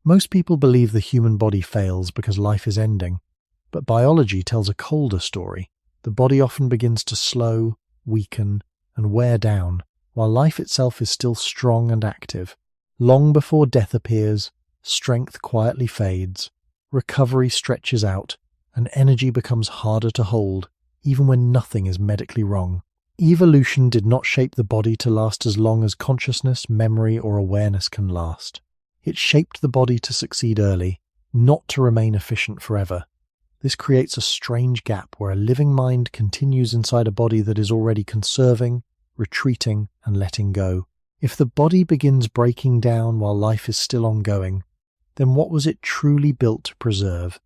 Most people believe the human body fails because life is ending, but biology tells a colder story. The body often begins to slow, weaken, and wear down, while life itself is still strong and active. Long before death appears, strength quietly fades, recovery stretches out, and energy becomes harder to hold, even when nothing is medically wrong. Evolution did not shape the body to last as long as consciousness, memory, or awareness can last. It shaped the body to succeed early, not to remain efficient forever. This creates a strange gap where a living mind continues inside a body that is already conserving, retreating, and letting go. If the body begins breaking down while life is still ongoing, then what was it truly built to preserve?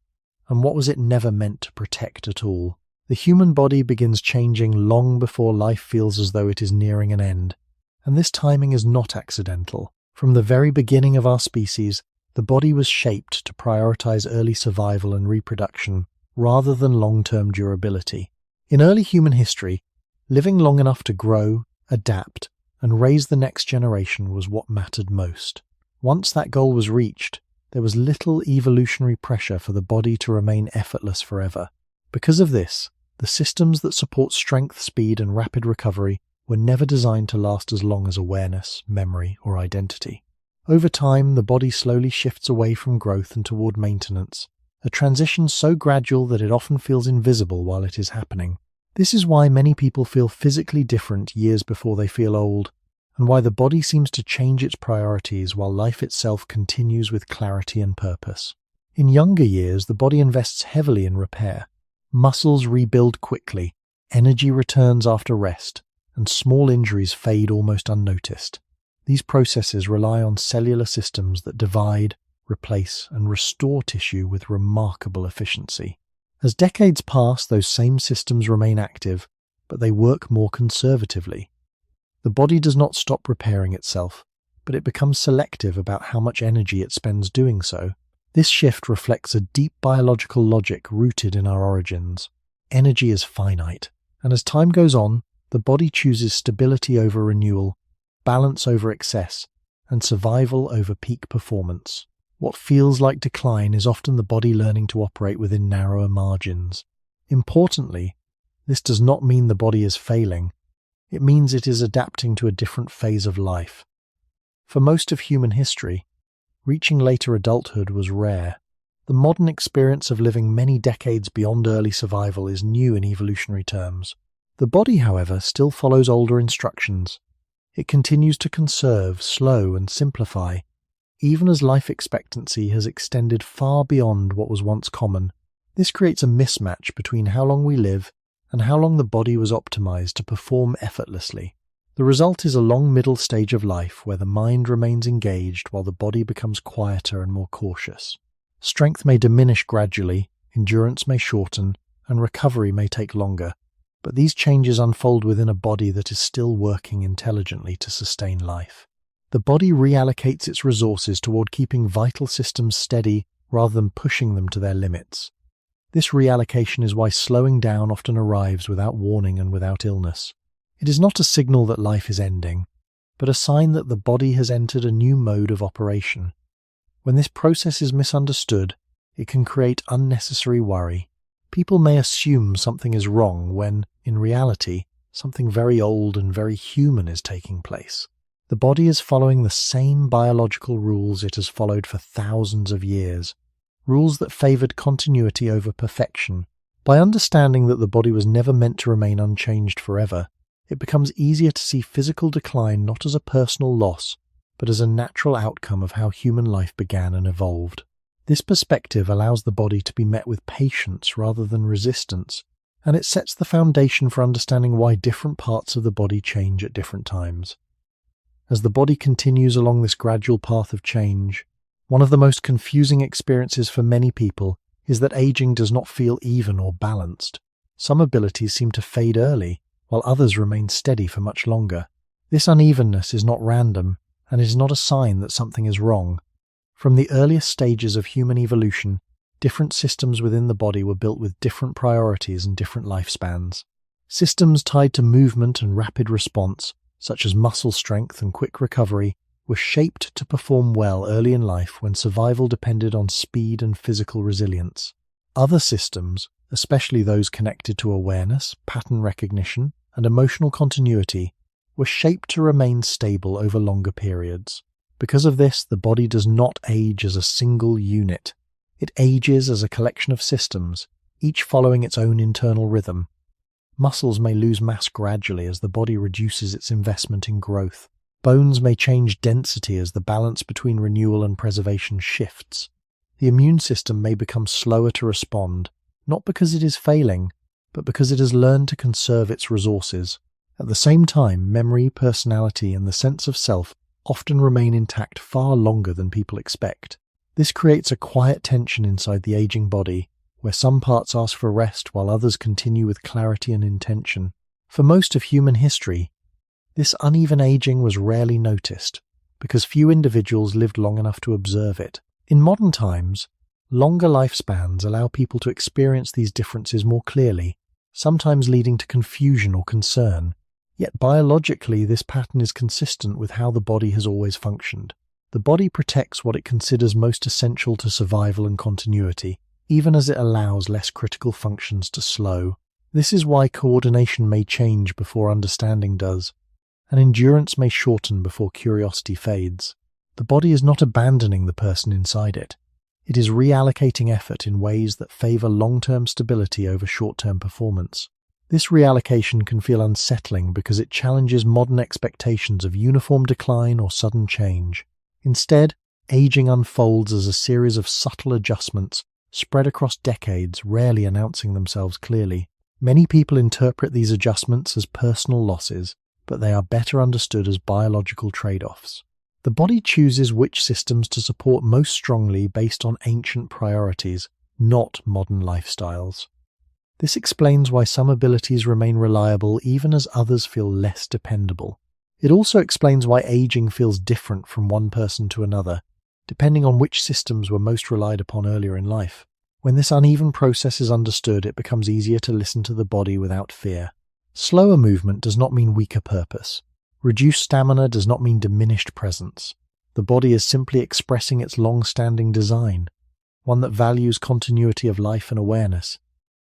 And what was it never meant to protect at all? The human body begins changing long before life feels as though it is nearing an end. And this timing is not accidental. From the very beginning of our species, the body was shaped to prioritize early survival and reproduction rather than long-term durability. In early human history, living long enough to grow, adapt, and raise the next generation was what mattered most. Once that goal was reached, there was little evolutionary pressure for the body to remain effortless forever. Because of this, the systems that support strength, speed, and rapid recovery were never designed to last as long as awareness, memory, or identity. Over time, the body slowly shifts away from growth and toward maintenance, a transition so gradual that it often feels invisible while it is happening. This is why many people feel physically different years before they feel old, and why the body seems to change its priorities while life itself continues with clarity and purpose. In younger years, the body invests heavily in repair. Muscles rebuild quickly, energy returns after rest, and small injuries fade almost unnoticed. These processes rely on cellular systems that divide, replace, and restore tissue with remarkable efficiency. As decades pass, those same systems remain active, but they work more conservatively. The body does not stop repairing itself, but it becomes selective about how much energy it spends doing so. This shift reflects a deep biological logic rooted in our origins. Energy is finite, and as time goes on, the body chooses stability over renewal, balance over excess, and survival over peak performance. What feels like decline is often the body learning to operate within narrower margins. Importantly, this does not mean the body is failing. It means it is adapting to a different phase of life. For most of human history, reaching later adulthood was rare. The modern experience of living many decades beyond early survival is new in evolutionary terms. The body, however, still follows older instructions. It continues to conserve, slow, and simplify, even as life expectancy has extended far beyond what was once common. This creates a mismatch between how long we live and how long the body was optimized to perform effortlessly. The result is a long middle stage of life where the mind remains engaged while the body becomes quieter and more cautious. Strength may diminish gradually, endurance may shorten, and recovery may take longer, but these changes unfold within a body that is still working intelligently to sustain life. The body reallocates its resources toward keeping vital systems steady rather than pushing them to their limits. This reallocation is why slowing down often arrives without warning and without illness. It is not a signal that life is ending, but a sign that the body has entered a new mode of operation. When this process is misunderstood, it can create unnecessary worry. People may assume something is wrong when, in reality, something very old and very human is taking place. The body is following the same biological rules it has followed for thousands of years, rules that favored continuity over perfection. By understanding that the body was never meant to remain unchanged forever, it becomes easier to see physical decline not as a personal loss, but as a natural outcome of how human life began and evolved. This perspective allows the body to be met with patience rather than resistance, and it sets the foundation for understanding why different parts of the body change at different times. As the body continues along this gradual path of change, one of the most confusing experiences for many people is that aging does not feel even or balanced. Some abilities seem to fade early, while others remain steady for much longer. This unevenness is not random, and is not a sign that something is wrong. From the earliest stages of human evolution, different systems within the body were built with different priorities and different lifespans. Systems tied to movement and rapid response, such as muscle strength and quick recovery, were shaped to perform well early in life when survival depended on speed and physical resilience. Other systems, especially those connected to awareness, pattern recognition, and emotional continuity, were shaped to remain stable over longer periods. Because of this, the body does not age as a single unit. It ages as a collection of systems, each following its own internal rhythm. Muscles may lose mass gradually as the body reduces its investment in growth. Bones may change density as the balance between renewal and preservation shifts. The immune system may become slower to respond, not because it is failing, but because it has learned to conserve its resources. At the same time, memory, personality, and the sense of self often remain intact far longer than people expect. This creates a quiet tension inside the aging body, where some parts ask for rest while others continue with clarity and intention. For most of human history, this uneven aging was rarely noticed, because few individuals lived long enough to observe it. In modern times, longer lifespans allow people to experience these differences more clearly, sometimes leading to confusion or concern. Yet biologically, this pattern is consistent with how the body has always functioned. The body protects what it considers most essential to survival and continuity, even as it allows less critical functions to slow. This is why coordination may change before understanding does, and endurance may shorten before curiosity fades. The body is not abandoning the person inside it. It is reallocating effort in ways that favor long-term stability over short-term performance. This reallocation can feel unsettling because it challenges modern expectations of uniform decline or sudden change. Instead, aging unfolds as a series of subtle adjustments spread across decades, rarely announcing themselves clearly. Many people interpret these adjustments as personal losses, but they are better understood as biological trade-offs. The body chooses which systems to support most strongly based on ancient priorities, not modern lifestyles. This explains why some abilities remain reliable even as others feel less dependable. It also explains why aging feels different from one person to another, depending on which systems were most relied upon earlier in life. When this uneven process is understood, it becomes easier to listen to the body without fear. Slower movement does not mean weaker purpose. Reduced stamina does not mean diminished presence. The body is simply expressing its long-standing design, one that values continuity of life and awareness,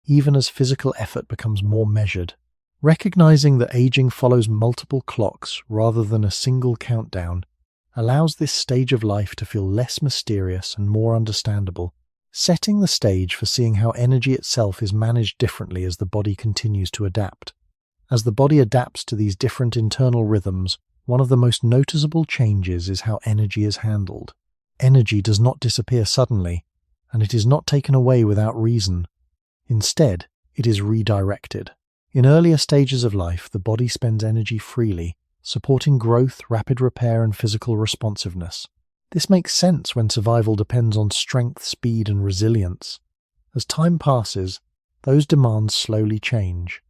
even as physical effort becomes more measured. Recognizing that aging follows multiple clocks rather than a single countdown allows this stage of life to feel less mysterious and more understandable, setting the stage for seeing how energy itself is managed differently as the body continues to adapt. As the body adapts to these different internal rhythms, one of the most noticeable changes is how energy is handled. Energy does not disappear suddenly, and it is not taken away without reason. Instead, it is redirected. In earlier stages of life, the body spends energy freely, supporting growth, rapid repair, and physical responsiveness. This makes sense when survival depends on strength, speed, and resilience. As time passes, those demands slowly change.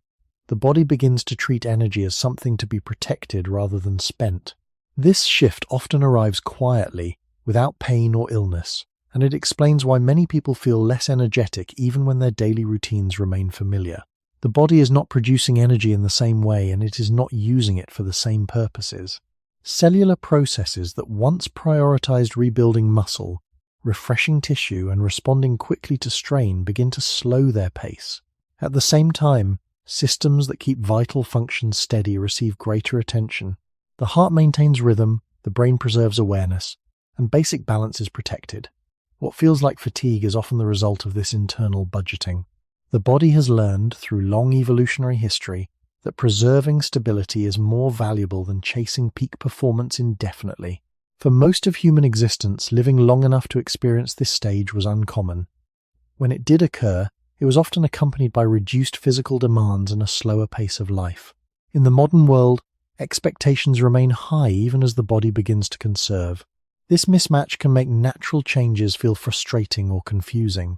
The body begins to treat energy as something to be protected rather than spent. This shift often arrives quietly, without pain or illness, and it explains why many people feel less energetic even when their daily routines remain familiar. The body is not producing energy in the same way, and it is not using it for the same purposes. Cellular processes that once prioritized rebuilding muscle, refreshing tissue, and responding quickly to strain begin to slow their pace. At the same time, systems that keep vital functions steady receive greater attention. The heart maintains rhythm, the brain preserves awareness, and basic balance is protected. What feels like fatigue is often the result of this internal budgeting. The body has learned, through long evolutionary history, that preserving stability is more valuable than chasing peak performance indefinitely. For most of human existence, living long enough to experience this stage was uncommon. When it did occur, it was often accompanied by reduced physical demands and a slower pace of life. In the modern world, expectations remain high even as the body begins to conserve. This mismatch can make natural changes feel frustrating or confusing.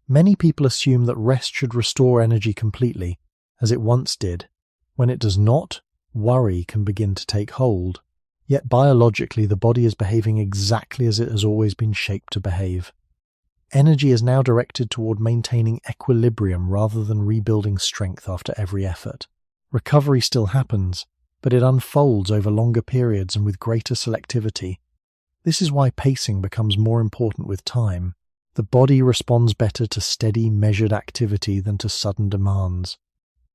Many people assume that rest should restore energy completely, as it once did. When it does not, worry can begin to take hold. Yet biologically, the body is behaving exactly as it has always been shaped to behave. Energy is now directed toward maintaining equilibrium rather than rebuilding strength after every effort. Recovery still happens, but it unfolds over longer periods and with greater selectivity. This is why pacing becomes more important with time. The body responds better to steady, measured activity than to sudden demands.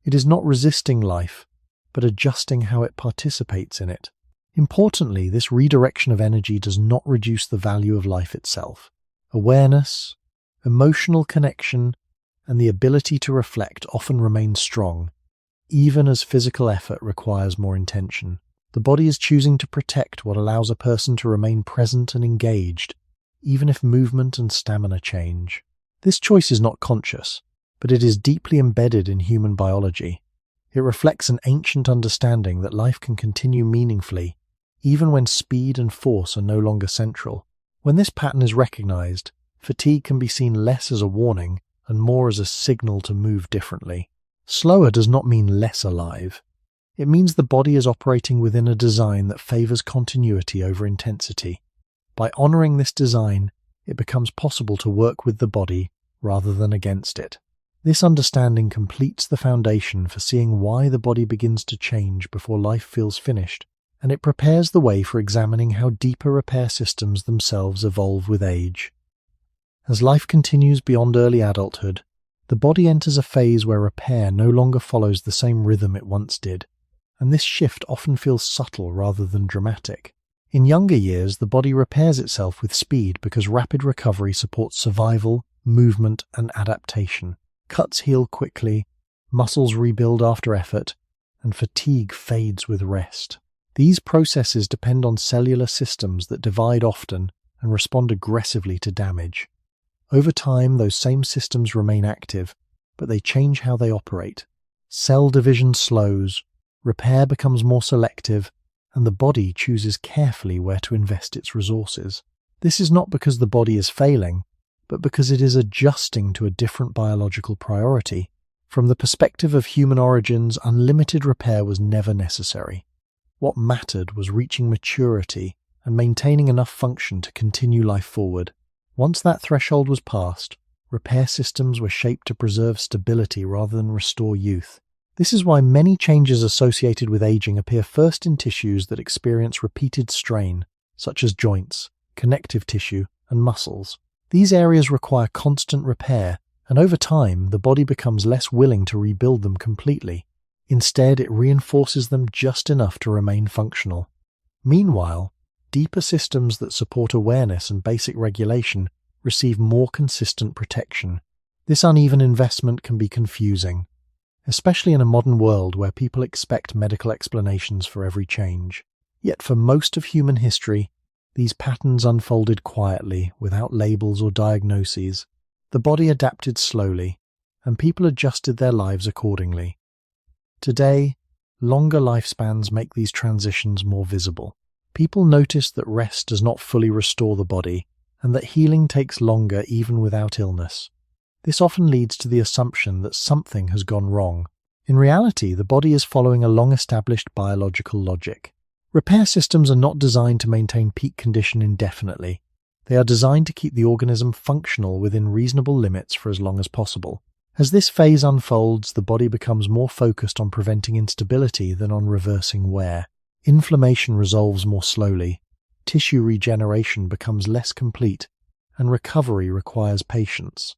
It is not resisting life, but adjusting how it participates in it. Importantly, this redirection of energy does not reduce the value of life itself. Awareness, emotional connection, and the ability to reflect often remain strong, even as physical effort requires more intention. The body is choosing to protect what allows a person to remain present and engaged, even if movement and stamina change. This choice is not conscious, but it is deeply embedded in human biology. It reflects an ancient understanding that life can continue meaningfully, even when speed and force are no longer central. When this pattern is recognized, fatigue can be seen less as a warning and more as a signal to move differently. Slower does not mean less alive. It means the body is operating within a design that favors continuity over intensity. By honoring this design, it becomes possible to work with the body rather than against it. This understanding completes the foundation for seeing why the body begins to change before life feels finished, and it prepares the way for examining how deeper repair systems themselves evolve with age. As life continues beyond early adulthood, the body enters a phase where repair no longer follows the same rhythm it once did, and this shift often feels subtle rather than dramatic. In younger years, the body repairs itself with speed because rapid recovery supports survival, movement, and adaptation. Cuts heal quickly, muscles rebuild after effort, and fatigue fades with rest. These processes depend on cellular systems that divide often and respond aggressively to damage. Over time, those same systems remain active, but they change how they operate. Cell division slows, repair becomes more selective, and the body chooses carefully where to invest its resources. This is not because the body is failing, but because it is adjusting to a different biological priority. From the perspective of human origins, unlimited repair was never necessary. What mattered was reaching maturity and maintaining enough function to continue life forward. Once that threshold was passed, repair systems were shaped to preserve stability rather than restore youth. This is why many changes associated with aging appear first in tissues that experience repeated strain, such as joints, connective tissue, and muscles. These areas require constant repair, and over time, the body becomes less willing to rebuild them completely. Instead, it reinforces them just enough to remain functional. Meanwhile, deeper systems that support awareness and basic regulation receive more consistent protection. This uneven investment can be confusing, especially in a modern world where people expect medical explanations for every change. Yet for most of human history, these patterns unfolded quietly, without labels or diagnoses. The body adapted slowly, and people adjusted their lives accordingly. Today, longer lifespans make these transitions more visible. People notice that rest does not fully restore the body, and that healing takes longer even without illness. This often leads to the assumption that something has gone wrong. In reality, the body is following a long-established biological logic. Repair systems are not designed to maintain peak condition indefinitely. They are designed to keep the organism functional within reasonable limits for as long as possible. As this phase unfolds, the body becomes more focused on preventing instability than on reversing wear. Inflammation resolves more slowly, tissue regeneration becomes less complete, and recovery requires patience.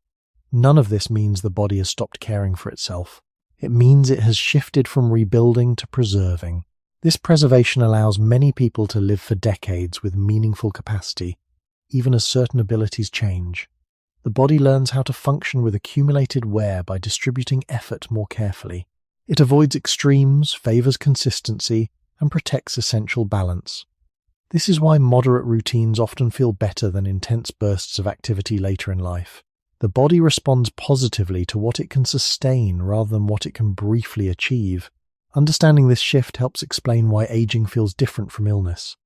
None of this means the body has stopped caring for itself. It means it has shifted from rebuilding to preserving. This preservation allows many people to live for decades with meaningful capacity, even as certain abilities change. The body learns how to function with accumulated wear by distributing effort more carefully. It avoids extremes, favors consistency, and protects essential balance. This is why moderate routines often feel better than intense bursts of activity later in life. The body responds positively to what it can sustain rather than what it can briefly achieve. Understanding this shift helps explain why aging feels different from illness.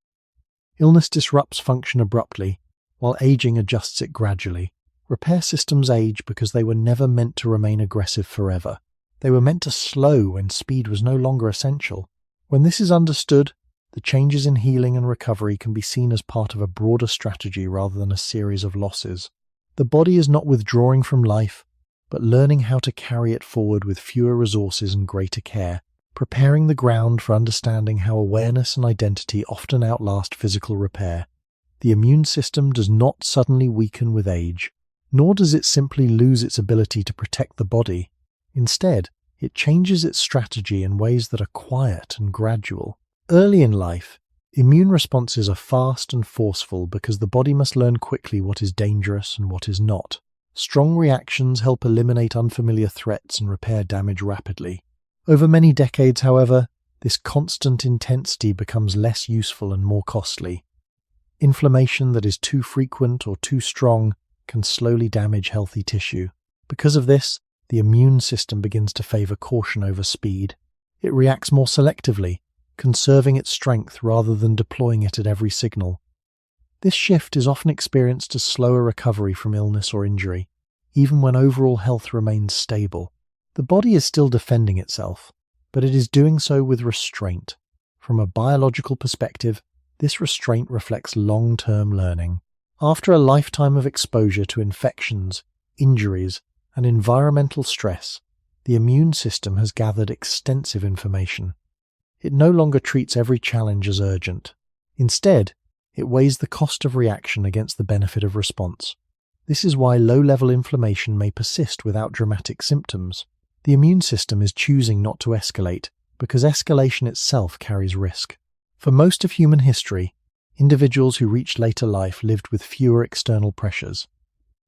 Illness disrupts function abruptly, while aging adjusts it gradually. Repair systems age because they were never meant to remain aggressive forever. They were meant to slow when speed was no longer essential. When this is understood, the changes in healing and recovery can be seen as part of a broader strategy rather than a series of losses. The body is not withdrawing from life, but learning how to carry it forward with fewer resources and greater care. preparing the ground for understanding how awareness and identity often outlast physical repair. The immune system does not suddenly weaken with age, nor does it simply lose its ability to protect the body. Instead, it changes its strategy in ways that are quiet and gradual. Early in life, immune responses are fast and forceful because the body must learn quickly what is dangerous and what is not. Strong reactions help eliminate unfamiliar threats and repair damage rapidly. Over many decades, however, this constant intensity becomes less useful and more costly. Inflammation that is too frequent or too strong can slowly damage healthy tissue. Because of this, the immune system begins to favor caution over speed. It reacts more selectively, conserving its strength rather than deploying it at every signal. This shift is often experienced as slower recovery from illness or injury, even when overall health remains stable. The body is still defending itself, but it is doing so with restraint. From a biological perspective, this restraint reflects long-term learning. After a lifetime of exposure to infections, injuries, and environmental stress, the immune system has gathered extensive information. It no longer treats every challenge as urgent. Instead, it weighs the cost of reaction against the benefit of response. This is why low-level inflammation may persist without dramatic symptoms. The immune system is choosing not to escalate because escalation itself carries risk. For most of human history, individuals who reached later life lived with fewer external pressures.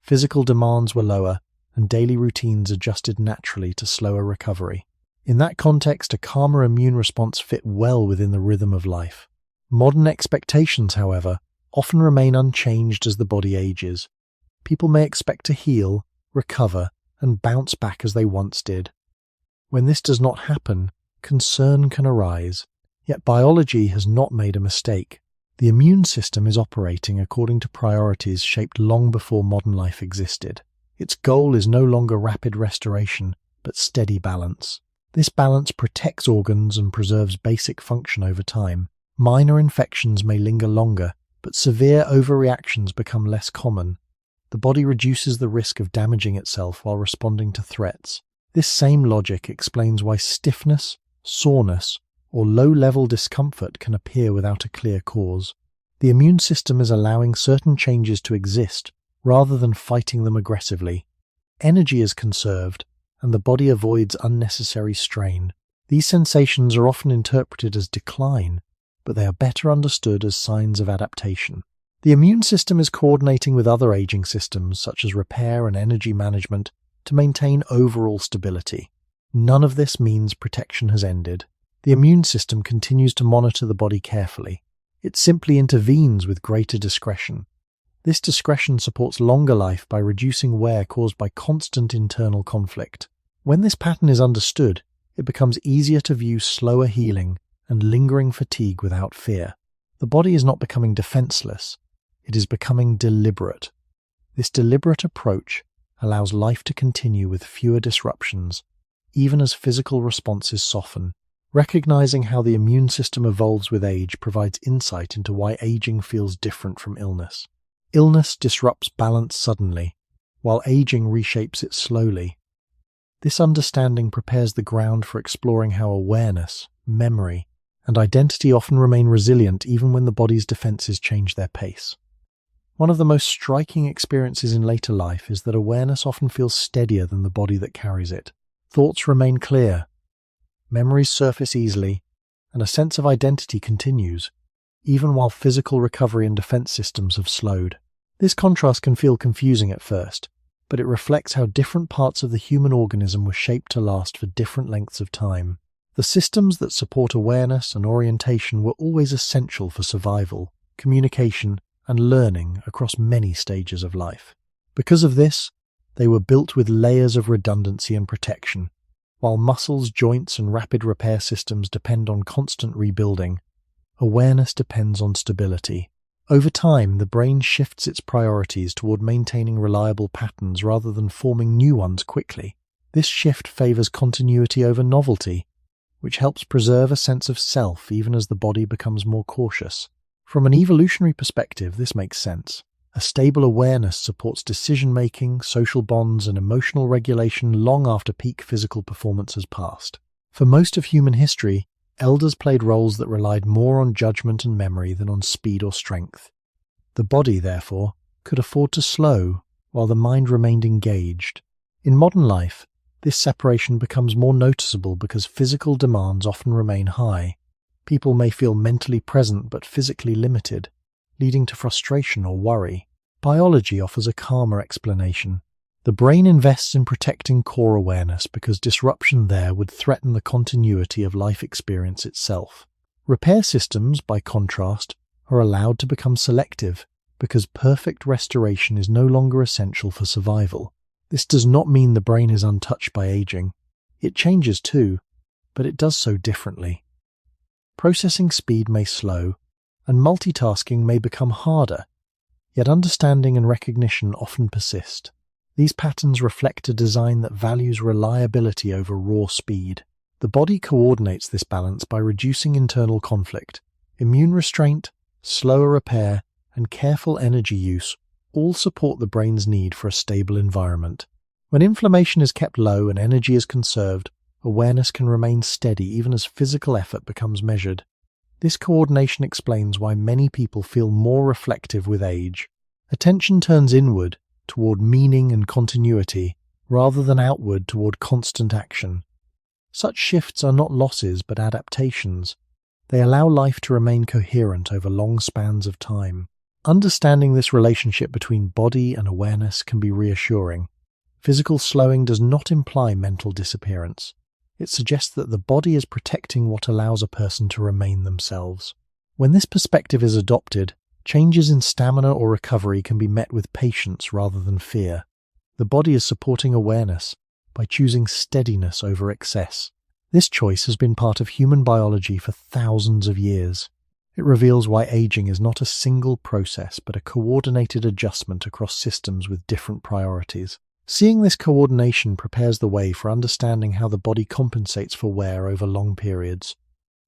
Physical demands were lower, and daily routines adjusted naturally to slower recovery. In that context, a calmer immune response fit well within the rhythm of life. Modern expectations, however, often remain unchanged as the body ages. People may expect to heal, recover, and bounce back as they once did. When this does not happen, concern can arise. Yet biology has not made a mistake. The immune system is operating according to priorities shaped long before modern life existed. Its goal is no longer rapid restoration, but steady balance. This balance protects organs and preserves basic function over time. Minor infections may linger longer, but severe overreactions become less common. The body reduces the risk of damaging itself while responding to threats. This same logic explains why stiffness, soreness, or low-level discomfort can appear without a clear cause. The immune system is allowing certain changes to exist rather than fighting them aggressively. Energy is conserved, and the body avoids unnecessary strain. These sensations are often interpreted as decline, but they are better understood as signs of adaptation. The immune system is coordinating with other aging systems, such as repair and energy management, to maintain overall stability. None of this means protection has ended. The immune system continues to monitor the body carefully. It simply intervenes with greater discretion. This discretion supports longer life by reducing wear caused by constant internal conflict. When this pattern is understood, it becomes easier to view slower healing and lingering fatigue without fear. The body is not becoming defenseless, it is becoming deliberate. This deliberate approach allows life to continue with fewer disruptions, even as physical responses soften. Recognizing how the immune system evolves with age provides insight into why aging feels different from illness. Illness disrupts balance suddenly, while aging reshapes it slowly. This understanding prepares the ground for exploring how awareness, memory, and identity often remain resilient even when the body's defenses change their pace. One of the most striking experiences in later life is that awareness often feels steadier than the body that carries it. Thoughts remain clear, memories surface easily, and a sense of identity continues, even while physical recovery and defense systems have slowed. This contrast can feel confusing at first, but it reflects how different parts of the human organism were shaped to last for different lengths of time. The systems that support awareness and orientation were always essential for survival, communication, and learning across many stages of life. Because of this, they were built with layers of redundancy and protection. While muscles, joints, and rapid repair systems depend on constant rebuilding, awareness depends on stability. Over time, the brain shifts its priorities toward maintaining reliable patterns rather than forming new ones quickly. This shift favors continuity over novelty, which helps preserve a sense of self even as the body becomes more cautious. From an evolutionary perspective, this makes sense. A stable awareness supports decision-making, social bonds, and emotional regulation long after peak physical performance has passed. For most of human history, elders played roles that relied more on judgment and memory than on speed or strength. The body, therefore, could afford to slow while the mind remained engaged. In modern life, this separation becomes more noticeable because physical demands often remain high. People may feel mentally present but physically limited, leading to frustration or worry. Biology offers a calmer explanation. The brain invests in protecting core awareness because disruption there would threaten the continuity of life experience itself. Repair systems, by contrast, are allowed to become selective because perfect restoration is no longer essential for survival. This does not mean the brain is untouched by aging. It changes too, but it does so differently. Processing speed may slow, and multitasking may become harder, yet understanding and recognition often persist. These patterns reflect a design that values reliability over raw speed. The body coordinates this balance by reducing internal conflict. Immune restraint, slower repair, and careful energy use all support the brain's need for a stable environment. When inflammation is kept low and energy is conserved, awareness can remain steady even as physical effort becomes measured. This coordination explains why many people feel more reflective with age. Attention turns inward, toward meaning and continuity, rather than outward toward constant action. Such shifts are not losses but adaptations. They allow life to remain coherent over long spans of time. Understanding this relationship between body and awareness can be reassuring. Physical slowing does not imply mental disappearance. It suggests that the body is protecting what allows a person to remain themselves. When this perspective is adopted, changes in stamina or recovery can be met with patience rather than fear. The body is supporting awareness by choosing steadiness over excess. This choice has been part of human biology for thousands of years. It reveals why aging is not a single process but a coordinated adjustment across systems with different priorities. Seeing this coordination prepares the way for understanding how the body compensates for wear over long periods,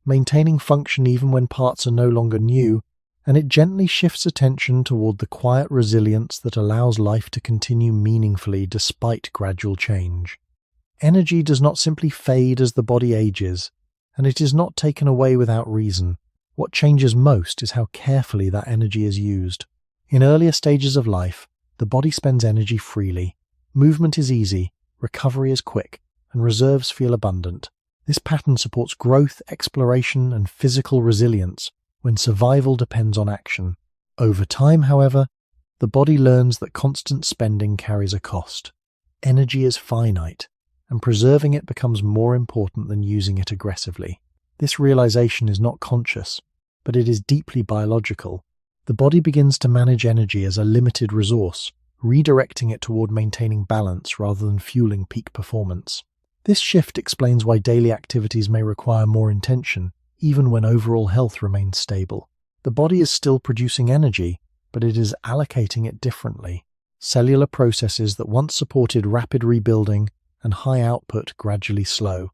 maintaining function even when parts are no longer new, and it gently shifts attention toward the quiet resilience that allows life to continue meaningfully despite gradual change. Energy does not simply fade as the body ages, and it is not taken away without reason. What changes most is how carefully that energy is used. In earlier stages of life, the body spends energy freely. Movement is easy, recovery is quick, and reserves feel abundant. This pattern supports growth, exploration, and physical resilience when survival depends on action. Over time, however, the body learns that constant spending carries a cost. Energy is finite, and preserving it becomes more important than using it aggressively. This realization is not conscious, but it is deeply biological. The body begins to manage energy as a limited resource, redirecting it toward maintaining balance rather than fueling peak performance. This shift explains why daily activities may require more intention, even when overall health remains stable. The body is still producing energy, but it is allocating it differently. Cellular processes that once supported rapid rebuilding and high output gradually slow.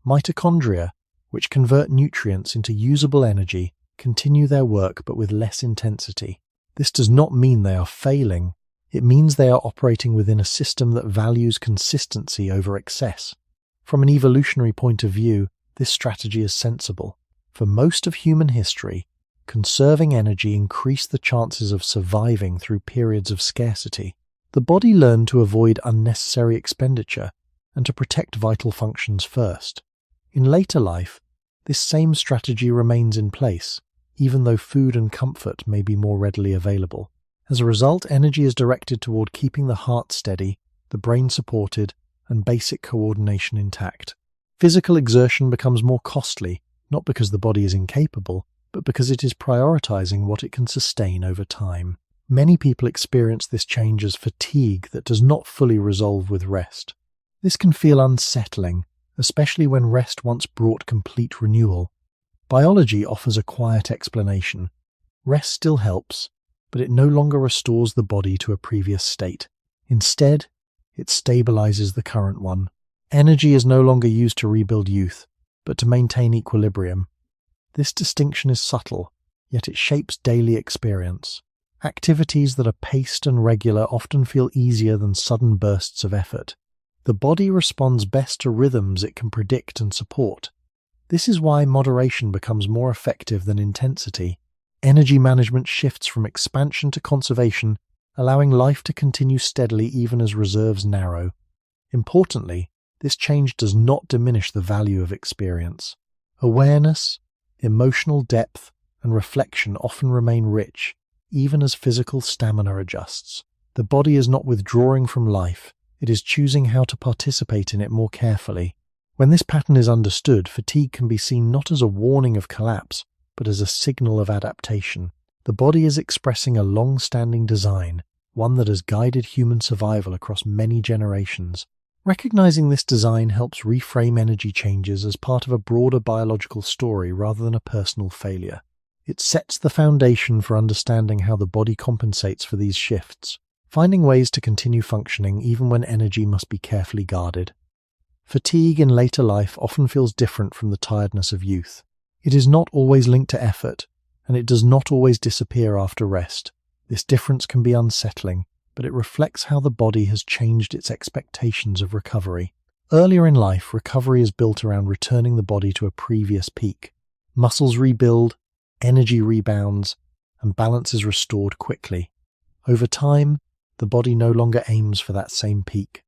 Mitochondria, which convert nutrients into usable energy, continue their work but with less intensity. This does not mean they are failing. It means they are operating within a system that values consistency over excess. From an evolutionary point of view, this strategy is sensible. For most of human history, conserving energy increased the chances of surviving through periods of scarcity. The body learned to avoid unnecessary expenditure and to protect vital functions first. In later life, this same strategy remains in place, even though food and comfort may be more readily available. As a result, energy is directed toward keeping the heart steady, the brain supported, and basic coordination intact. Physical exertion becomes more costly, not because the body is incapable, but because it is prioritizing what it can sustain over time. Many people experience this change as fatigue that does not fully resolve with rest. This can feel unsettling, especially when rest once brought complete renewal. Biology offers a quiet explanation. Rest still helps, but it no longer restores the body to a previous state. Instead, it stabilizes the current one. Energy is no longer used to rebuild youth, but to maintain equilibrium. This distinction is subtle, yet it shapes daily experience. Activities that are paced and regular often feel easier than sudden bursts of effort. The body responds best to rhythms it can predict and support. This is why moderation becomes more effective than intensity. Energy management shifts from expansion to conservation, allowing life to continue steadily even as reserves narrow. Importantly, this change does not diminish the value of experience. Awareness, emotional depth, and reflection often remain rich, even as physical stamina adjusts. The body is not withdrawing from life, it is choosing how to participate in it more carefully. When this pattern is understood, fatigue can be seen not as a warning of collapse, but as a signal of adaptation. The body is expressing a long-standing design, one that has guided human survival across many generations. Recognizing this design helps reframe energy changes as part of a broader biological story rather than a personal failure. It sets the foundation for understanding how the body compensates for these shifts, finding ways to continue functioning even when energy must be carefully guarded. Fatigue in later life often feels different from the tiredness of youth. It is not always linked to effort, and it does not always disappear after rest. This difference can be unsettling, but it reflects how the body has changed its expectations of recovery. Earlier in life, recovery is built around returning the body to a previous peak. Muscles rebuild, energy rebounds, and balance is restored quickly. Over time, the body no longer aims for that same peak.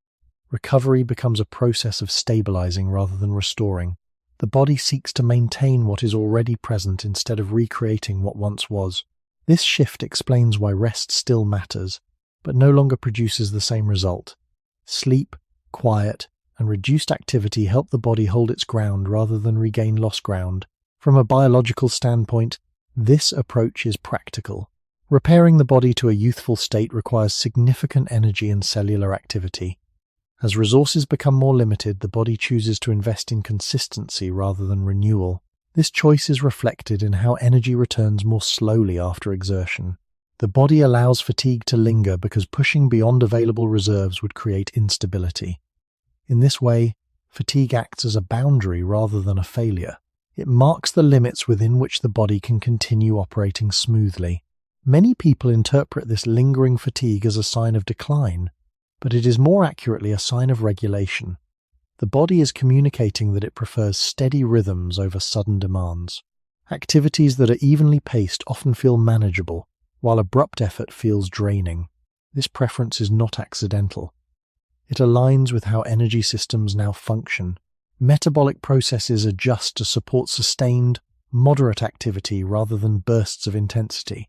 Recovery becomes a process of stabilizing rather than restoring. The body seeks to maintain what is already present instead of recreating what once was. This shift explains why rest still matters, but no longer produces the same result. Sleep, quiet, and reduced activity help the body hold its ground rather than regain lost ground. From a biological standpoint, this approach is practical. Repairing the body to a youthful state requires significant energy and cellular activity. As resources become more limited, the body chooses to invest in consistency rather than renewal. This choice is reflected in how energy returns more slowly after exertion. The body allows fatigue to linger because pushing beyond available reserves would create instability. In this way, fatigue acts as a boundary rather than a failure. It marks the limits within which the body can continue operating smoothly. Many people interpret this lingering fatigue as a sign of decline, but it is more accurately a sign of regulation. The body is communicating that it prefers steady rhythms over sudden demands. Activities that are evenly paced often feel manageable, while abrupt effort feels draining. This preference is not accidental. It aligns with how energy systems now function. Metabolic processes adjust to support sustained, moderate activity rather than bursts of intensity.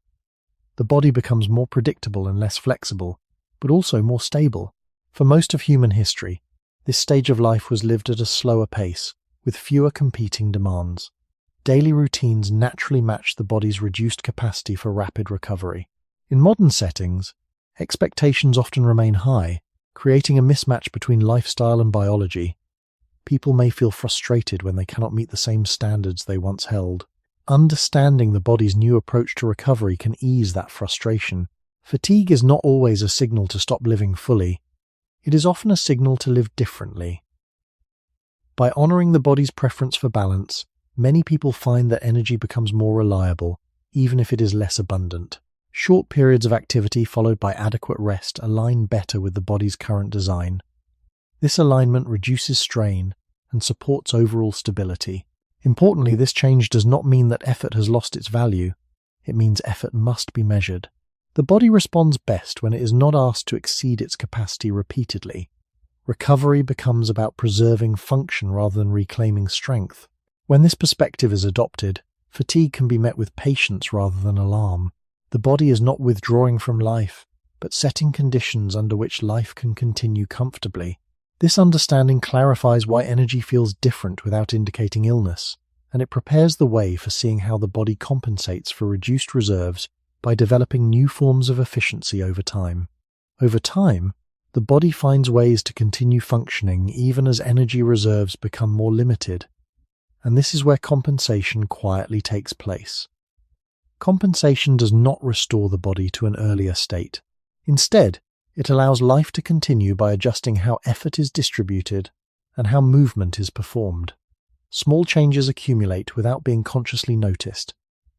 The body becomes more predictable and less flexible, but also more stable. For most of human history, this stage of life was lived at a slower pace, with fewer competing demands. Daily routines naturally match the body's reduced capacity for rapid recovery. In modern settings, expectations often remain high, creating a mismatch between lifestyle and biology. People may feel frustrated when they cannot meet the same standards they once held. Understanding the body's new approach to recovery can ease that frustration. Fatigue is not always a signal to stop living fully. It is often a signal to live differently. By honoring the body's preference for balance, many people find that energy becomes more reliable, even if it is less abundant. Short periods of activity followed by adequate rest align better with the body's current design. This alignment reduces strain and supports overall stability. Importantly, this change does not mean that effort has lost its value. It means effort must be measured. The body responds best when it is not asked to exceed its capacity repeatedly. Recovery becomes about preserving function rather than reclaiming strength. When this perspective is adopted, fatigue can be met with patience rather than alarm. The body is not withdrawing from life, but setting conditions under which life can continue comfortably. This understanding clarifies why energy feels different without indicating illness, and it prepares the way for seeing how the body compensates for reduced reserves by developing new forms of efficiency over time. Over time, the body finds ways to continue functioning even as energy reserves become more limited, and this is where compensation quietly takes place. Compensation does not restore the body to an earlier state. Instead, it allows life to continue by adjusting how effort is distributed and how movement is performed. Small changes accumulate without being consciously noticed.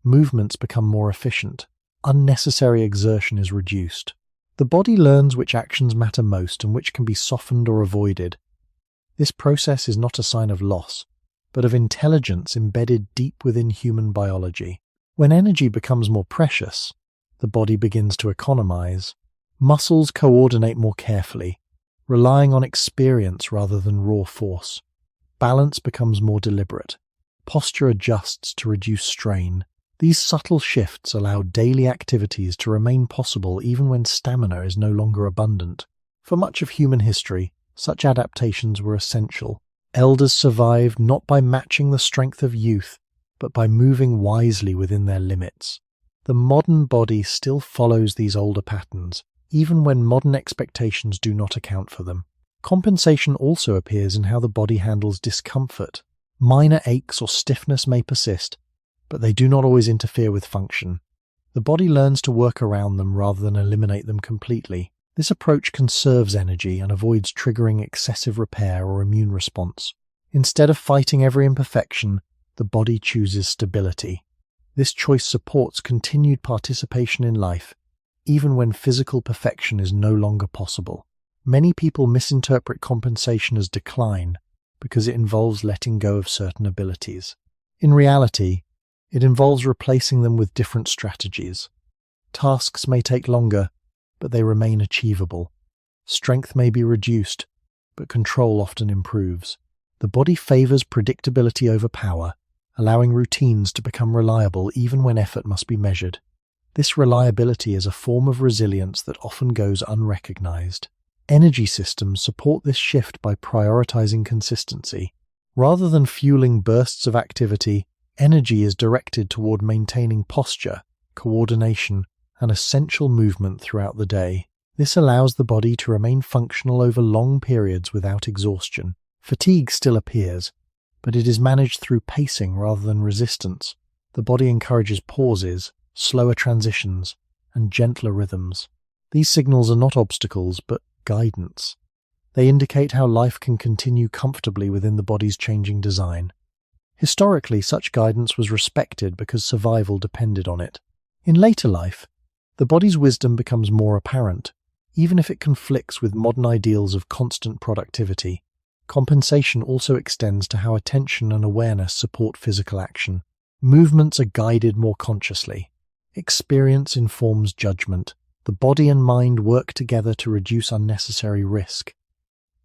Movements become more efficient. Unnecessary exertion is reduced. The body learns which actions matter most and which can be softened or avoided, This process is not a sign of loss, but of intelligence embedded deep within human biology. When energy becomes more precious, the body begins to economize. Muscles coordinate more carefully, relying on experience rather than raw force. Balance becomes more deliberate. Posture adjusts to reduce strain. These subtle shifts allow daily activities to remain possible even when stamina is no longer abundant. For much of human history, such adaptations were essential. Elders survived not by matching the strength of youth, but by moving wisely within their limits. The modern body still follows these older patterns, even when modern expectations do not account for them. Compensation also appears in how the body handles discomfort. Minor aches or stiffness may persist, but they do not always interfere with function. The body learns to work around them rather than eliminate them completely. This approach conserves energy and avoids triggering excessive repair or immune response. Instead of fighting every imperfection, the body chooses stability. This choice supports continued participation in life, even when physical perfection is no longer possible. Many people misinterpret compensation as decline because it involves letting go of certain abilities. In reality, it involves replacing them with different strategies. Tasks may take longer, but they remain achievable. Strength may be reduced, but control often improves. The body favors predictability over power, allowing routines to become reliable even when effort must be measured. This reliability is a form of resilience that often goes unrecognized. Energy systems support this shift by prioritizing consistency. Rather than fueling bursts of activity, energy is directed toward maintaining posture, coordination, and essential movement throughout the day. This allows the body to remain functional over long periods without exhaustion. Fatigue still appears, but it is managed through pacing rather than resistance. The body encourages pauses, slower transitions, and gentler rhythms. These signals are not obstacles, but guidance. They indicate how life can continue comfortably within the body's changing design. Historically, such guidance was respected because survival depended on it. In later life, the body's wisdom becomes more apparent, even if it conflicts with modern ideals of constant productivity. Compensation also extends to how attention and awareness support physical action. Movements are guided more consciously. Experience informs judgment. The body and mind work together to reduce unnecessary risk.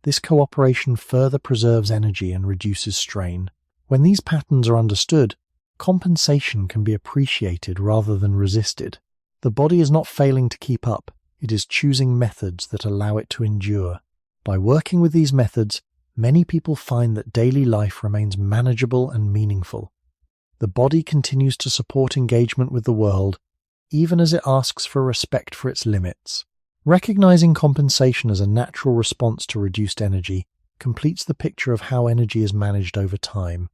This cooperation further preserves energy and reduces strain. When these patterns are understood, compensation can be appreciated rather than resisted. The body is not failing to keep up, it is choosing methods that allow it to endure. By working with these methods, many people find that daily life remains manageable and meaningful. The body continues to support engagement with the world, even as it asks for respect for its limits. Recognizing compensation as a natural response to reduced energy completes the picture of how energy is managed over time.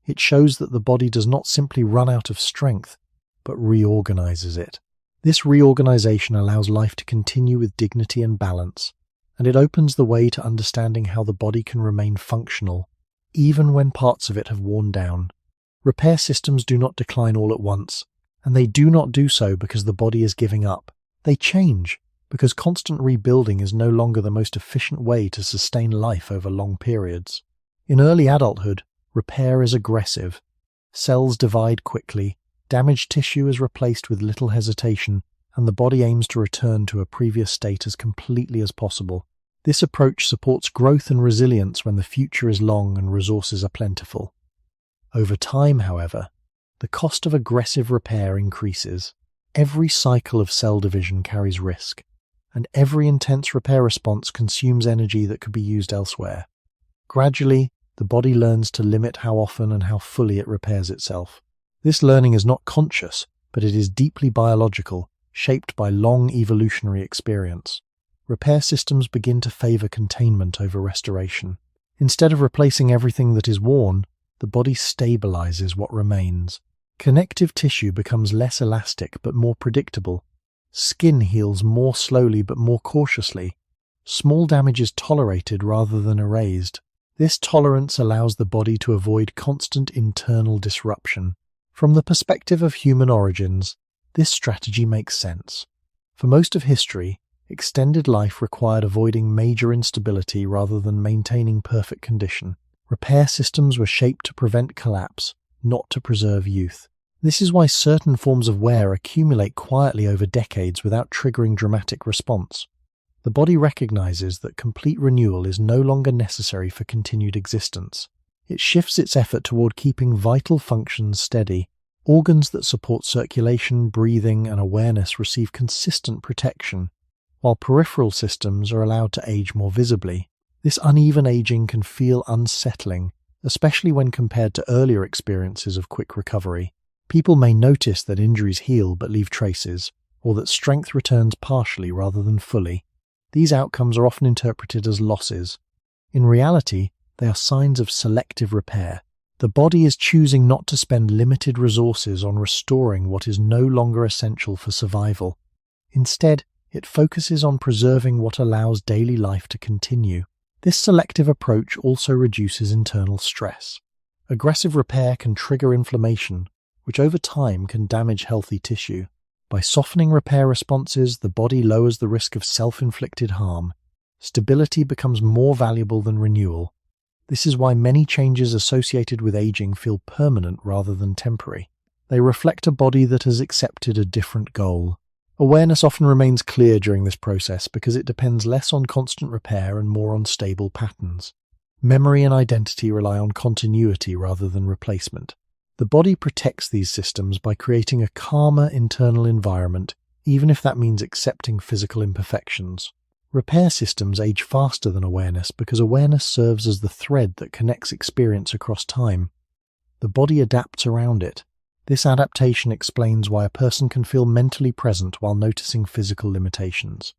It shows that the body does not simply run out of strength, but reorganizes it. This reorganization allows life to continue with dignity and balance, and it opens the way to understanding how the body can remain functional, even when parts of it have worn down. Repair systems do not decline all at once, and they do not do so because the body is giving up. They change because constant rebuilding is no longer the most efficient way to sustain life over long periods. In early adulthood, repair is aggressive. Cells divide quickly, damaged tissue is replaced with little hesitation, and the body aims to return to a previous state as completely as possible. This approach supports growth and resilience when the future is long and resources are plentiful. Over time, however, the cost of aggressive repair increases. Every cycle of cell division carries risk, and every intense repair response consumes energy that could be used elsewhere. Gradually, the body learns to limit how often and how fully it repairs itself. This learning is not conscious, but it is deeply biological, shaped by long evolutionary experience. Repair systems begin to favor containment over restoration. Instead of replacing everything that is worn, the body stabilizes what remains. Connective tissue becomes less elastic but more predictable. Skin heals more slowly but more cautiously. Small damage is tolerated rather than erased. This tolerance allows the body to avoid constant internal disruption. From the perspective of human origins, this strategy makes sense. For most of history, Extended life required avoiding major instability rather than maintaining perfect condition. Repair systems were shaped to prevent collapse, not to preserve youth. This is why certain forms of wear accumulate quietly over decades without triggering dramatic response. The body recognizes that complete renewal is no longer necessary for continued existence. It shifts its effort toward keeping vital functions steady. Organs that support circulation, breathing, and awareness receive consistent protection, while peripheral systems are allowed to age more visibly. This uneven aging can feel unsettling, especially when compared to earlier experiences of quick recovery. People may notice that injuries heal but leave traces, or that strength returns partially rather than fully. These outcomes are often interpreted as losses. In reality, they are signs of selective repair. The body is choosing not to spend limited resources on restoring what is no longer essential for survival. Instead, it focuses on preserving what allows daily life to continue. This selective approach also reduces internal stress. Aggressive repair can trigger inflammation, which over time can damage healthy tissue. By softening repair responses, the body lowers the risk of self-inflicted harm. Stability becomes more valuable than renewal. This is why many changes associated with aging feel permanent rather than temporary. They reflect a body that has accepted a different goal. Awareness often remains clear during this process because it depends less on constant repair and more on stable patterns. Memory and identity rely on continuity rather than replacement. The body protects these systems by creating a calmer internal environment, even if that means accepting physical imperfections. Repair systems age faster than awareness because awareness serves as the thread that connects experience across time. The body adapts around it. This adaptation explains why a person can feel mentally present while noticing physical limitations.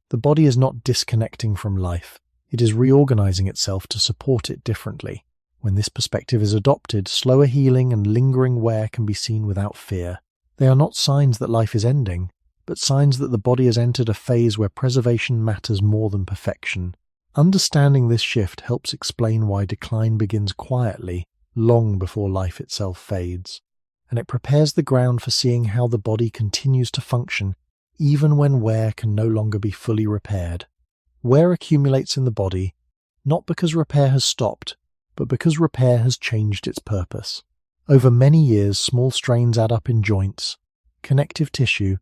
The body is not disconnecting from life. It is reorganizing itself to support it differently. When this perspective is adopted, slower healing and lingering wear can be seen without fear. They are not signs that life is ending, but signs that the body has entered a phase where preservation matters more than perfection. Understanding this shift helps explain why decline begins quietly, long before life itself fades. And it prepares the ground for seeing how the body continues to function, even when wear can no longer be fully repaired. Wear accumulates in the body, not because repair has stopped, but because repair has changed its purpose. Over many years, small strains add up in joints, connective tissue,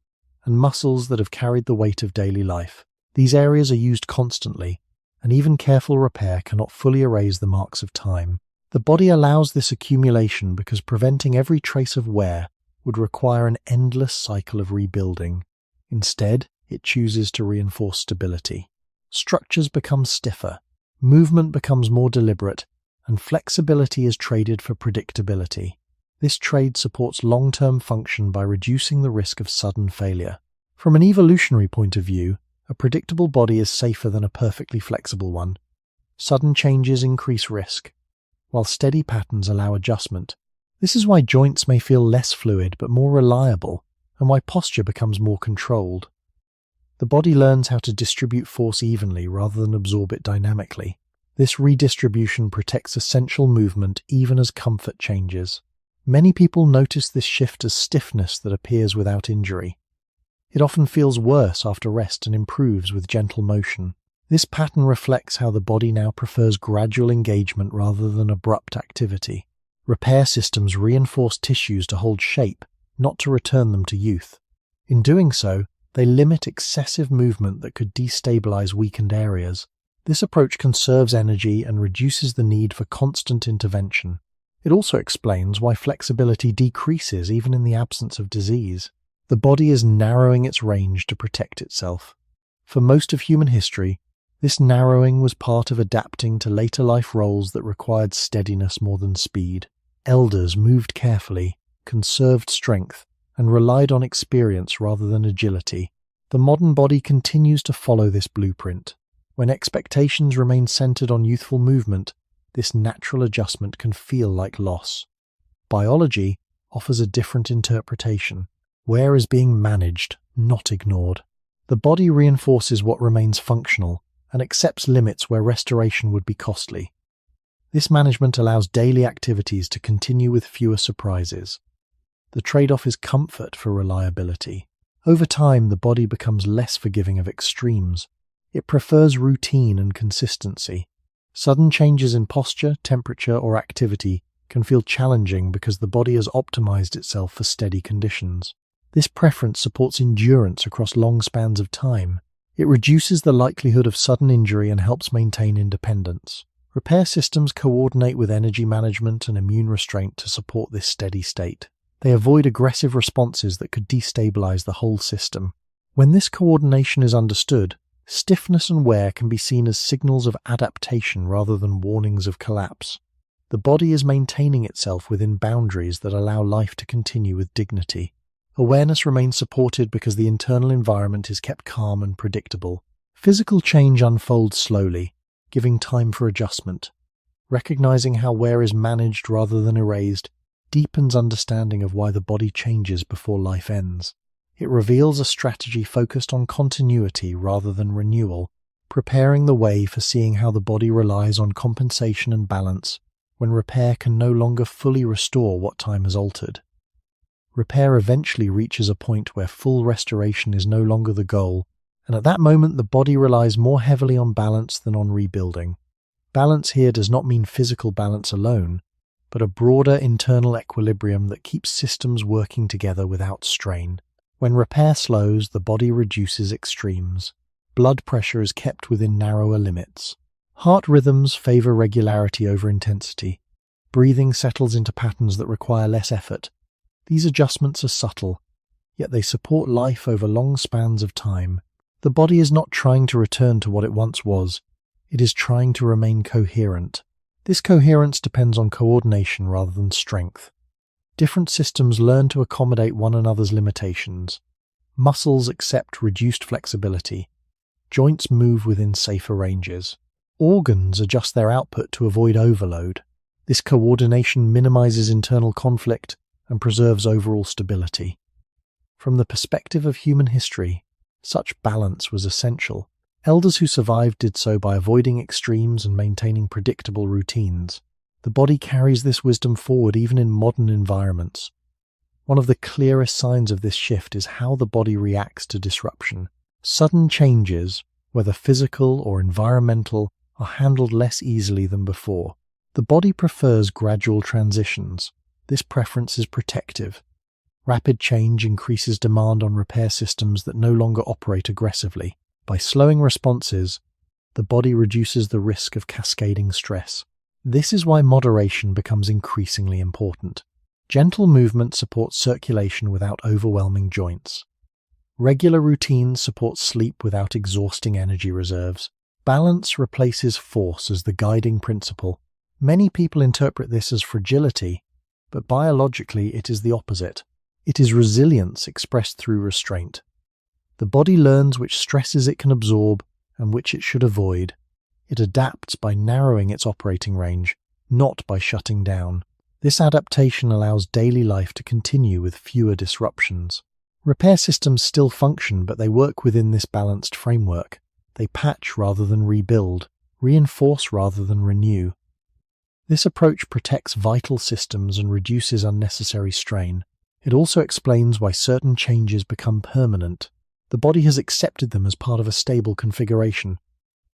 and muscles that have carried the weight of daily life. These areas are used constantly, and even careful repair cannot fully erase the marks of time. The body allows this accumulation because preventing every trace of wear would require an endless cycle of rebuilding. Instead, it chooses to reinforce stability. Structures become stiffer, movement becomes more deliberate, and flexibility is traded for predictability. This trade supports long-term function by reducing the risk of sudden failure. From an evolutionary point of view, a predictable body is safer than a perfectly flexible one. Sudden changes increase risk, while steady patterns allow adjustment. This is why joints may feel less fluid but more reliable, and why posture becomes more controlled. The body learns how to distribute force evenly rather than absorb it dynamically. This redistribution protects essential movement even as comfort changes. Many people notice this shift as stiffness that appears without injury. It often feels worse after rest and improves with gentle motion. This pattern reflects how the body now prefers gradual engagement rather than abrupt activity. Repair systems reinforce tissues to hold shape, not to return them to youth. In doing so, they limit excessive movement that could destabilize weakened areas. This approach conserves energy and reduces the need for constant intervention. It also explains why flexibility decreases even in the absence of disease. The body is narrowing its range to protect itself. For most of human history, this narrowing was part of adapting to later life roles that required steadiness more than speed. Elders moved carefully, conserved strength, and relied on experience rather than agility. The modern body continues to follow this blueprint. When expectations remain centered on youthful movement, this natural adjustment can feel like loss. Biology offers a different interpretation. Wear is being managed, not ignored. The body reinforces what remains functional and accepts limits where restoration would be costly. This management allows daily activities to continue with fewer surprises. The trade-off is comfort for reliability. Over time, the body becomes less forgiving of extremes. It prefers routine and consistency. Sudden changes in posture, temperature, or activity can feel challenging because the body has optimized itself for steady conditions. This preference supports endurance across long spans of time. It reduces the likelihood of sudden injury and helps maintain independence. Repair systems coordinate with energy management and immune restraint to support this steady state. They avoid aggressive responses that could destabilize the whole system. When this coordination is understood, stiffness and wear can be seen as signals of adaptation rather than warnings of collapse. The body is maintaining itself within boundaries that allow life to continue with dignity. Awareness remains supported because the internal environment is kept calm and predictable. Physical change unfolds slowly, giving time for adjustment. Recognizing how wear is managed rather than erased deepens understanding of why the body changes before life ends. It reveals a strategy focused on continuity rather than renewal, preparing the way for seeing how the body relies on compensation and balance when repair can no longer fully restore what time has altered. Repair eventually reaches a point where full restoration is no longer the goal, and at that moment the body relies more heavily on balance than on rebuilding. Balance here does not mean physical balance alone, but a broader internal equilibrium that keeps systems working together without strain. When repair slows, the body reduces extremes. Blood pressure is kept within narrower limits. Heart rhythms favor regularity over intensity. Breathing settles into patterns that require less effort. These adjustments are subtle, yet they support life over long spans of time. The body is not trying to return to what it once was. It is trying to remain coherent. This coherence depends on coordination rather than strength. Different systems learn to accommodate one another's limitations. Muscles accept reduced flexibility. Joints move within safer ranges. Organs adjust their output to avoid overload. This coordination minimizes internal conflict and preserves overall stability. From the perspective of human history, such balance was essential. Elders who survived did so by avoiding extremes and maintaining predictable routines. The body carries this wisdom forward even in modern environments. One of the clearest signs of this shift is how the body reacts to disruption. Sudden changes, whether physical or environmental, are handled less easily than before. The body prefers gradual transitions. This preference is protective. Rapid change increases demand on repair systems that no longer operate aggressively. By slowing responses, the body reduces the risk of cascading stress. This is why moderation becomes increasingly important. Gentle movement supports circulation without overwhelming joints. Regular routines support sleep without exhausting energy reserves. Balance replaces force as the guiding principle. Many people interpret this as fragility, but biologically it is the opposite. It is resilience expressed through restraint. The body learns which stresses it can absorb and which it should avoid. It adapts by narrowing its operating range, not by shutting down. This adaptation allows daily life to continue with fewer disruptions. Repair systems still function, but they work within this balanced framework. They patch rather than rebuild, reinforce rather than renew. This approach protects vital systems and reduces unnecessary strain. It also explains why certain changes become permanent. The body has accepted them as part of a stable configuration.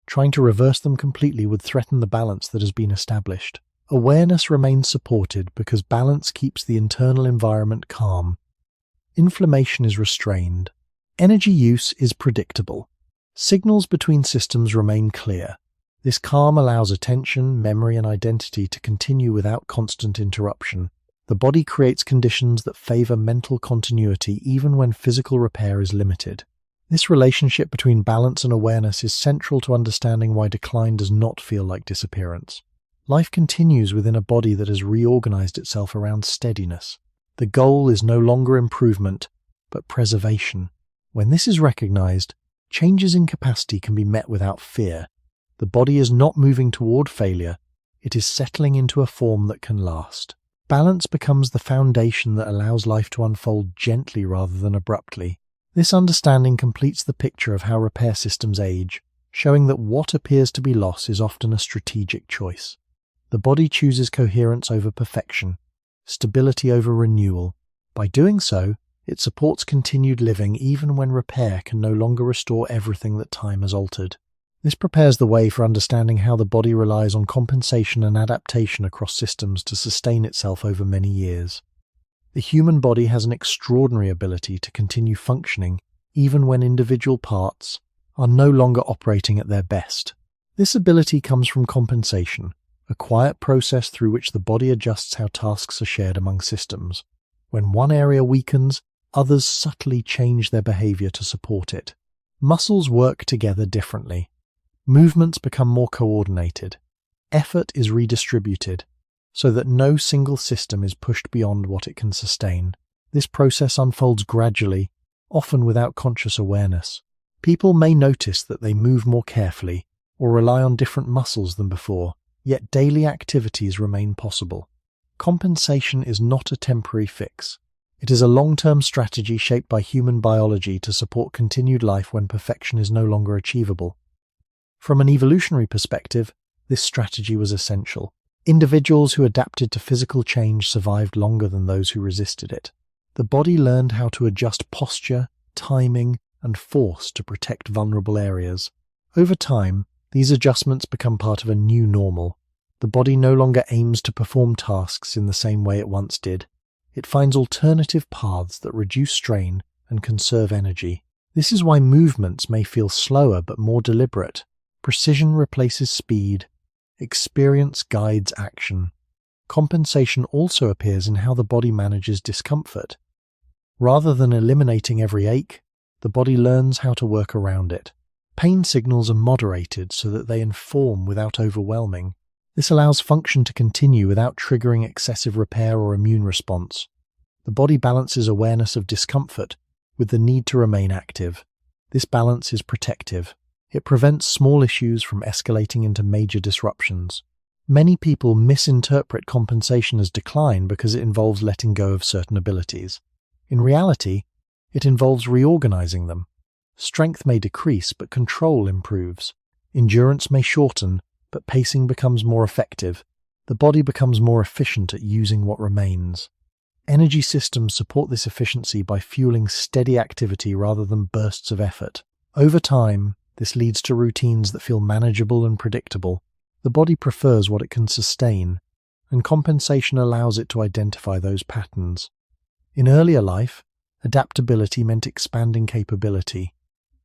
Trying to reverse them completely would threaten the balance that has been established. Awareness remains supported because balance keeps the internal environment calm. Inflammation is restrained. Energy use is predictable. Signals between systems remain clear. This calm allows attention, memory, and identity to continue without constant interruption. The body creates conditions that favor mental continuity even when physical repair is limited. This relationship between balance and awareness is central to understanding why decline does not feel like disappearance. Life continues within a body that has reorganized itself around steadiness. The goal is no longer improvement, but preservation. When this is recognized, changes in capacity can be met without fear. The body is not moving toward failure, it is settling into a form that can last. Balance becomes the foundation that allows life to unfold gently rather than abruptly. This understanding completes the picture of how repair systems age, showing that what appears to be loss is often a strategic choice. The body chooses coherence over perfection, stability over renewal. By doing so, It supports continued living even when repair can no longer restore everything that time has altered. This prepares the way for understanding how the body relies on compensation and adaptation across systems to sustain itself over many years. The human body has an extraordinary ability to continue functioning even when individual parts are no longer operating at their best. This ability comes from compensation, a quiet process through which the body adjusts how tasks are shared among systems. When one area weakens, others subtly change their behavior to support it. Muscles work together differently. Movements become more coordinated. Effort is redistributed, so that no single system is pushed beyond what it can sustain. This process unfolds gradually, often without conscious awareness. People may notice that they move more carefully or rely on different muscles than before, yet daily activities remain possible. Compensation is not a temporary fix. It is a long-term strategy shaped by human biology to support continued life when perfection is no longer achievable. From an evolutionary perspective, this strategy was essential. Individuals who adapted to physical change survived longer than those who resisted it. The body learned how to adjust posture, timing, and force to protect vulnerable areas. Over time, these adjustments become part of a new normal. The body no longer aims to perform tasks in the same way it once did. It finds alternative paths that reduce strain and conserve energy. This is why movements may feel slower but more deliberate. Precision replaces speed. Experience guides action. Compensation also appears in how the body manages discomfort. Rather than eliminating every ache, the body learns how to work around it. Pain signals are moderated so that they inform without overwhelming. This allows function to continue without triggering excessive repair or immune response. The body balances awareness of discomfort with the need to remain active. This balance is protective. It prevents small issues from escalating into major disruptions. Many people misinterpret compensation as decline because it involves letting go of certain abilities. In reality, it involves reorganizing them. Strength may decrease, but control improves. Endurance may shorten, but pacing becomes more effective. The body becomes more efficient at using what remains. Energy systems support this efficiency by fueling steady activity rather than bursts of effort. Over time, this leads to routines that feel manageable and predictable. The body prefers what it can sustain, and compensation allows it to identify those patterns. In earlier life, adaptability meant expanding capability.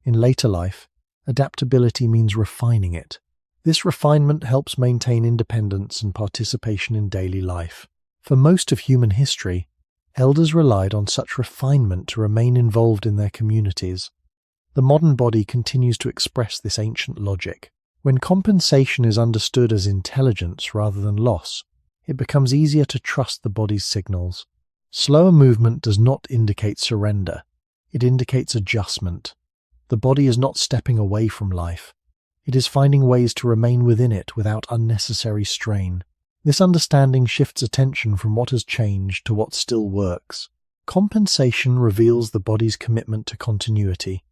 In later life, adaptability means refining it. This refinement helps maintain independence and participation in daily life. For most of human history, elders relied on such refinement to remain involved in their communities. The modern body continues to express this ancient logic. When compensation is understood as intelligence rather than loss, it becomes easier to trust the body's signals. Slower movement does not indicate surrender. It indicates adjustment. The body is not stepping away from life. It is finding ways to remain within it without unnecessary strain. This understanding shifts attention from what has changed to what still works. Compensation reveals the body's commitment to continuity.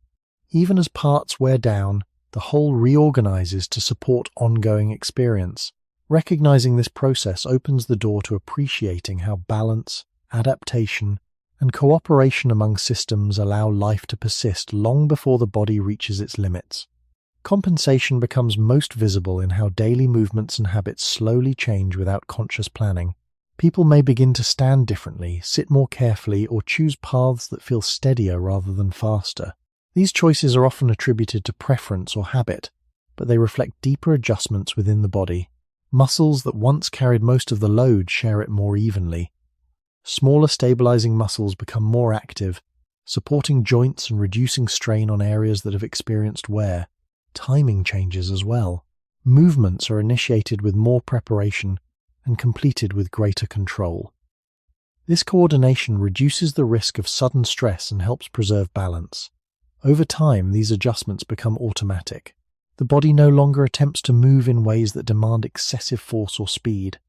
Even as parts wear down, the whole reorganizes to support ongoing experience. Recognizing this process opens the door to appreciating how balance, adaptation, and cooperation among systems allow life to persist long before the body reaches its limits. Compensation becomes most visible in how daily movements and habits slowly change without conscious planning. People may begin to stand differently, sit more carefully, or choose paths that feel steadier rather than faster. These choices are often attributed to preference or habit, but they reflect deeper adjustments within the body. Muscles that once carried most of the load share it more evenly. Smaller stabilizing muscles become more active, supporting joints and reducing strain on areas that have experienced wear. Timing changes as well. Movements are initiated with more preparation and completed with greater control. This coordination reduces the risk of sudden stress and helps preserve balance. Over time, these adjustments become automatic. The body no longer attempts to move in ways that demand excessive force or speed.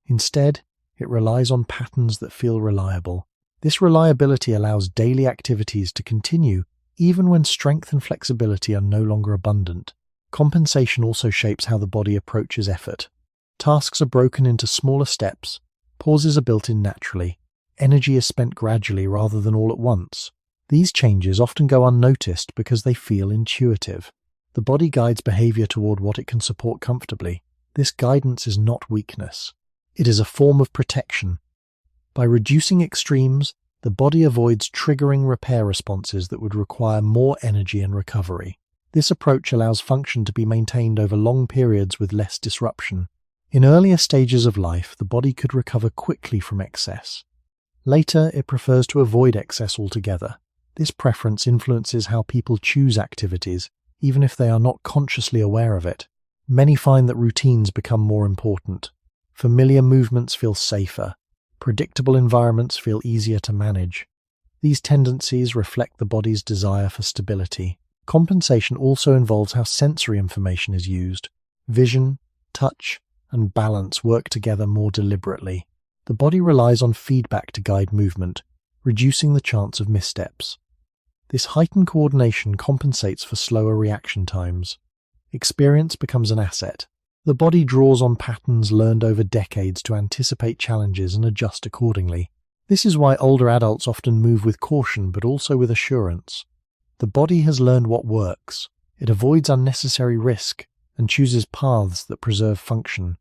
Instead, it relies on patterns that feel reliable. This reliability allows daily activities to continue even when strength and flexibility are no longer abundant. Compensation also shapes how the body approaches effort. Tasks are broken into smaller steps, pauses are built in naturally, Energy is spent gradually rather than all at once. These changes often go unnoticed because they feel intuitive. The body guides behavior toward what it can support comfortably. This guidance is not weakness. It is a form of protection. By reducing extremes, the body avoids triggering repair responses that would require more energy and recovery. This approach allows function to be maintained over long periods with less disruption. In earlier stages of life, the body could recover quickly from excess. Later, it prefers to avoid excess altogether. This preference influences how people choose activities, even if they are not consciously aware of it. Many find that routines become more important. Familiar movements feel safer. Predictable environments feel easier to manage. These tendencies reflect the body's desire for stability. Compensation also involves how sensory information is used. Vision, touch, and balance work together more deliberately. The body relies on feedback to guide movement, reducing the chance of missteps. This heightened coordination compensates for slower reaction times. Experience becomes an asset. The body draws on patterns learned over decades to anticipate challenges and adjust accordingly. This is why older adults often move with caution but also with assurance. The body has learned what works. It avoids unnecessary risk and chooses paths that preserve function.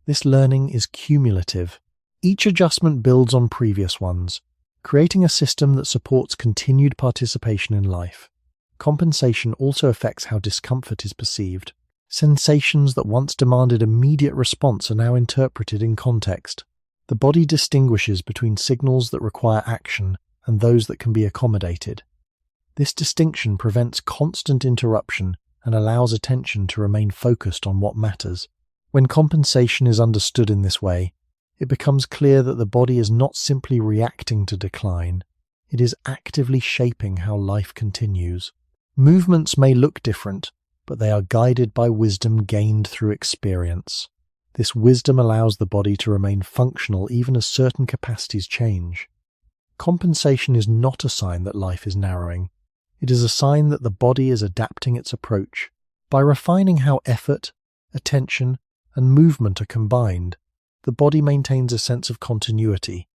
This learning is cumulative. Each adjustment builds on previous ones, creating a system that supports continued participation in life. Compensation also affects how discomfort is perceived. Sensations that once demanded immediate response are now interpreted in context. The body distinguishes between signals that require action and those that can be accommodated. This distinction prevents constant interruption and allows attention to remain focused on what matters. When compensation is understood in this way, it becomes clear that the body is not simply reacting to decline, it is actively shaping how life continues. Movements may look different, but they are guided by wisdom gained through experience. This wisdom allows the body to remain functional even as certain capacities change. Compensation is not a sign that life is narrowing. It is a sign that the body is adapting its approach. By refining how effort, attention, and movement are combined, the body maintains a sense of continuity.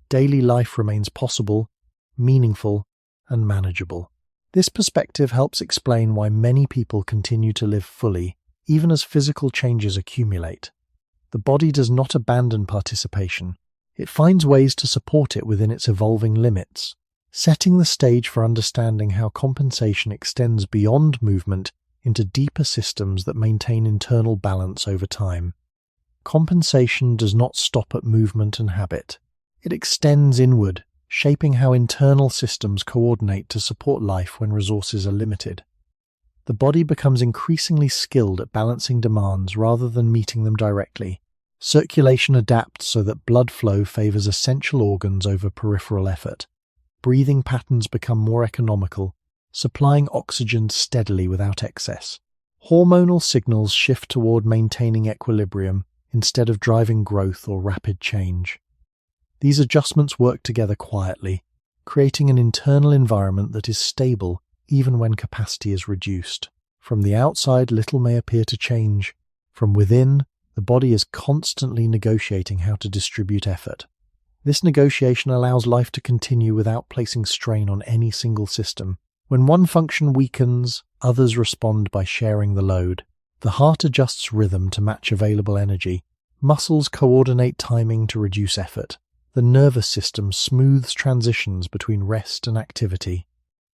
Daily life remains possible, meaningful, and manageable. This perspective helps explain why many people continue to live fully, even as physical changes accumulate. The body does not abandon participation. It finds ways to support it within its evolving limits, setting the stage for understanding how compensation extends beyond movement into deeper systems that maintain internal balance over time. Compensation does not stop at movement and habit. It extends inward, shaping how internal systems coordinate to support life when resources are limited. The body becomes increasingly skilled at balancing demands rather than meeting them directly. Circulation adapts so that blood flow favors essential organs over peripheral effort. Breathing patterns become more economical, supplying oxygen steadily without excess. Hormonal signals shift toward maintaining equilibrium instead of driving growth or rapid change. These adjustments work together quietly, creating an internal environment that is stable even when capacity is reduced. From the outside, little may appear to change. From within, the body is constantly negotiating how to distribute effort. This negotiation allows life to continue without placing strain on any single system. When one function weakens, others respond by sharing the load. The heart adjusts rhythm to match available energy. Muscles coordinate timing to reduce effort. The nervous system smooths transitions between rest and activity.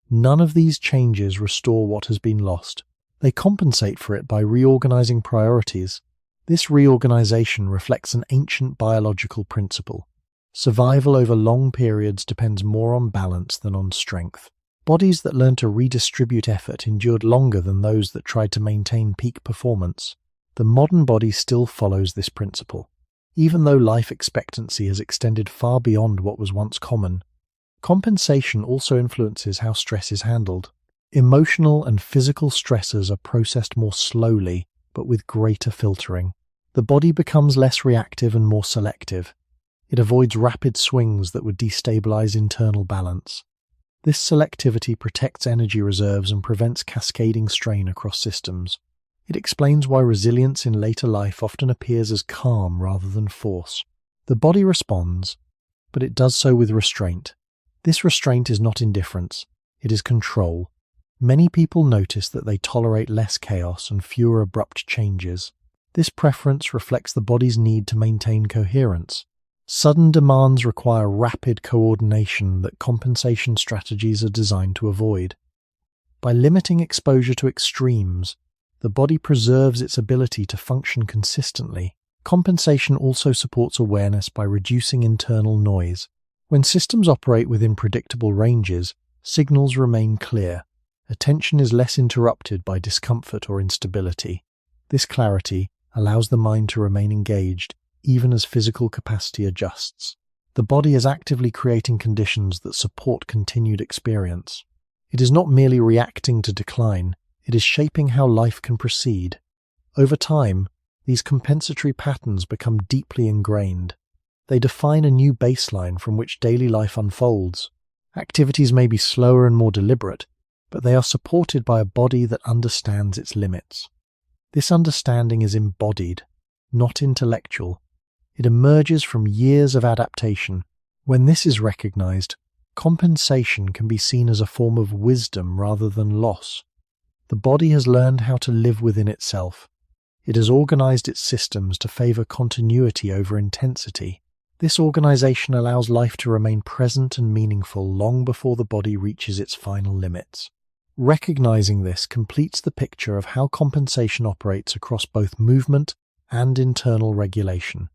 None of these changes restore what has been lost. They compensate for it by reorganizing priorities. This reorganization reflects an ancient biological principle. Survival over long periods depends more on balance than on strength. Bodies that learn to redistribute effort endured longer than those that tried to maintain peak performance. The modern body still follows this principle. Even though life expectancy has extended far beyond what was once common, compensation also influences how stress is handled. Emotional and physical stressors are processed more slowly, but with greater filtering. The body becomes less reactive and more selective. It avoids rapid swings that would destabilize internal balance. This selectivity protects energy reserves and prevents cascading strain across systems. It explains why resilience in later life often appears as calm rather than force. The body responds, but it does so with restraint. This restraint is not indifference, it is control. Many people notice that they tolerate less chaos and fewer abrupt changes. This preference reflects the body's need to maintain coherence. Sudden demands require rapid coordination that compensation strategies are designed to avoid. By limiting exposure to extremes, the body preserves its ability to function consistently. Compensation also supports awareness by reducing internal noise. When systems operate within predictable ranges, signals remain clear. Attention is less interrupted by discomfort or instability. This clarity allows the mind to remain engaged even as physical capacity adjusts. The body is actively creating conditions that support continued experience. It is not merely reacting to decline, it is shaping how life can proceed. Over time, these compensatory patterns become deeply ingrained. They define a new baseline from which daily life unfolds. Activities may be slower and more deliberate, but they are supported by a body that understands its limits. This understanding is embodied, not intellectual. It emerges from years of adaptation. When this is recognized, compensation can be seen as a form of wisdom rather than loss. The body has learned how to live within itself. It has organized its systems to favor continuity over intensity. This organization allows life to remain present and meaningful long before the body reaches its final limits. Recognizing this completes the picture of how compensation operates across both movement and internal regulation.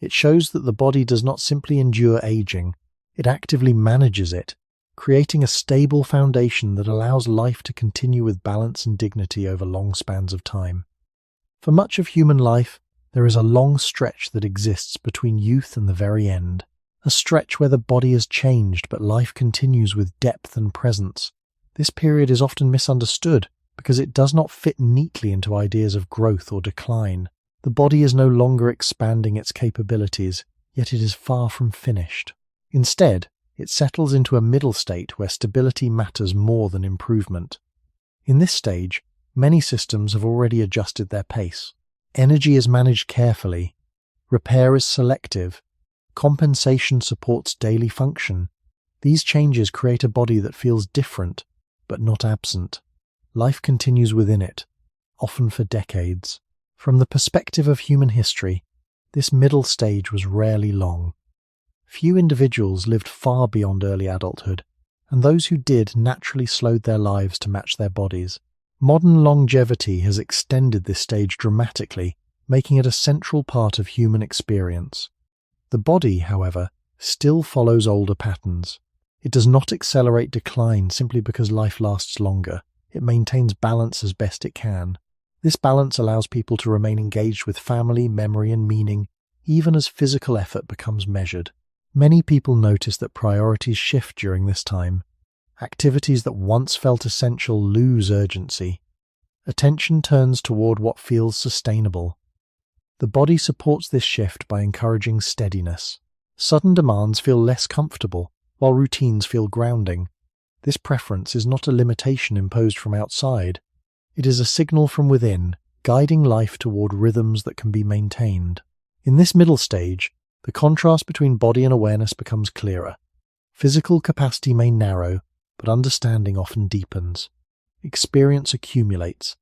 It shows that the body does not simply endure aging, it actively manages it, creating a stable foundation that allows life to continue with balance and dignity over long spans of time. For much of human life, there is a long stretch that exists between youth and the very end, a stretch where the body has changed but life continues with depth and presence. This period is often misunderstood because it does not fit neatly into ideas of growth or decline. The body is no longer expanding its capabilities, yet it is far from finished. Instead, it settles into a middle state where stability matters more than improvement. In this stage, many systems have already adjusted their pace. Energy is managed carefully, repair is selective, compensation supports daily function. These changes create a body that feels different, but not absent. Life continues within it, often for decades. From the perspective of human history, this middle stage was rarely long. Few individuals lived far beyond early adulthood, and those who did naturally slowed their lives to match their bodies. Modern longevity has extended this stage dramatically, making it a central part of human experience. The body, however, still follows older patterns. It does not accelerate decline simply because life lasts longer. It maintains balance as best it can. This balance allows people to remain engaged with family, memory, and meaning, even as physical effort becomes measured. Many people notice that priorities shift during this time. Activities that once felt essential lose urgency. Attention turns toward what feels sustainable. The body supports this shift by encouraging steadiness. Sudden demands feel less comfortable, while routines feel grounding. This preference is not a limitation imposed from outside. It is a signal from within, guiding life toward rhythms that can be maintained. In this middle stage, the contrast between body and awareness becomes clearer. Physical capacity may narrow, but understanding often deepens. Experience accumulates.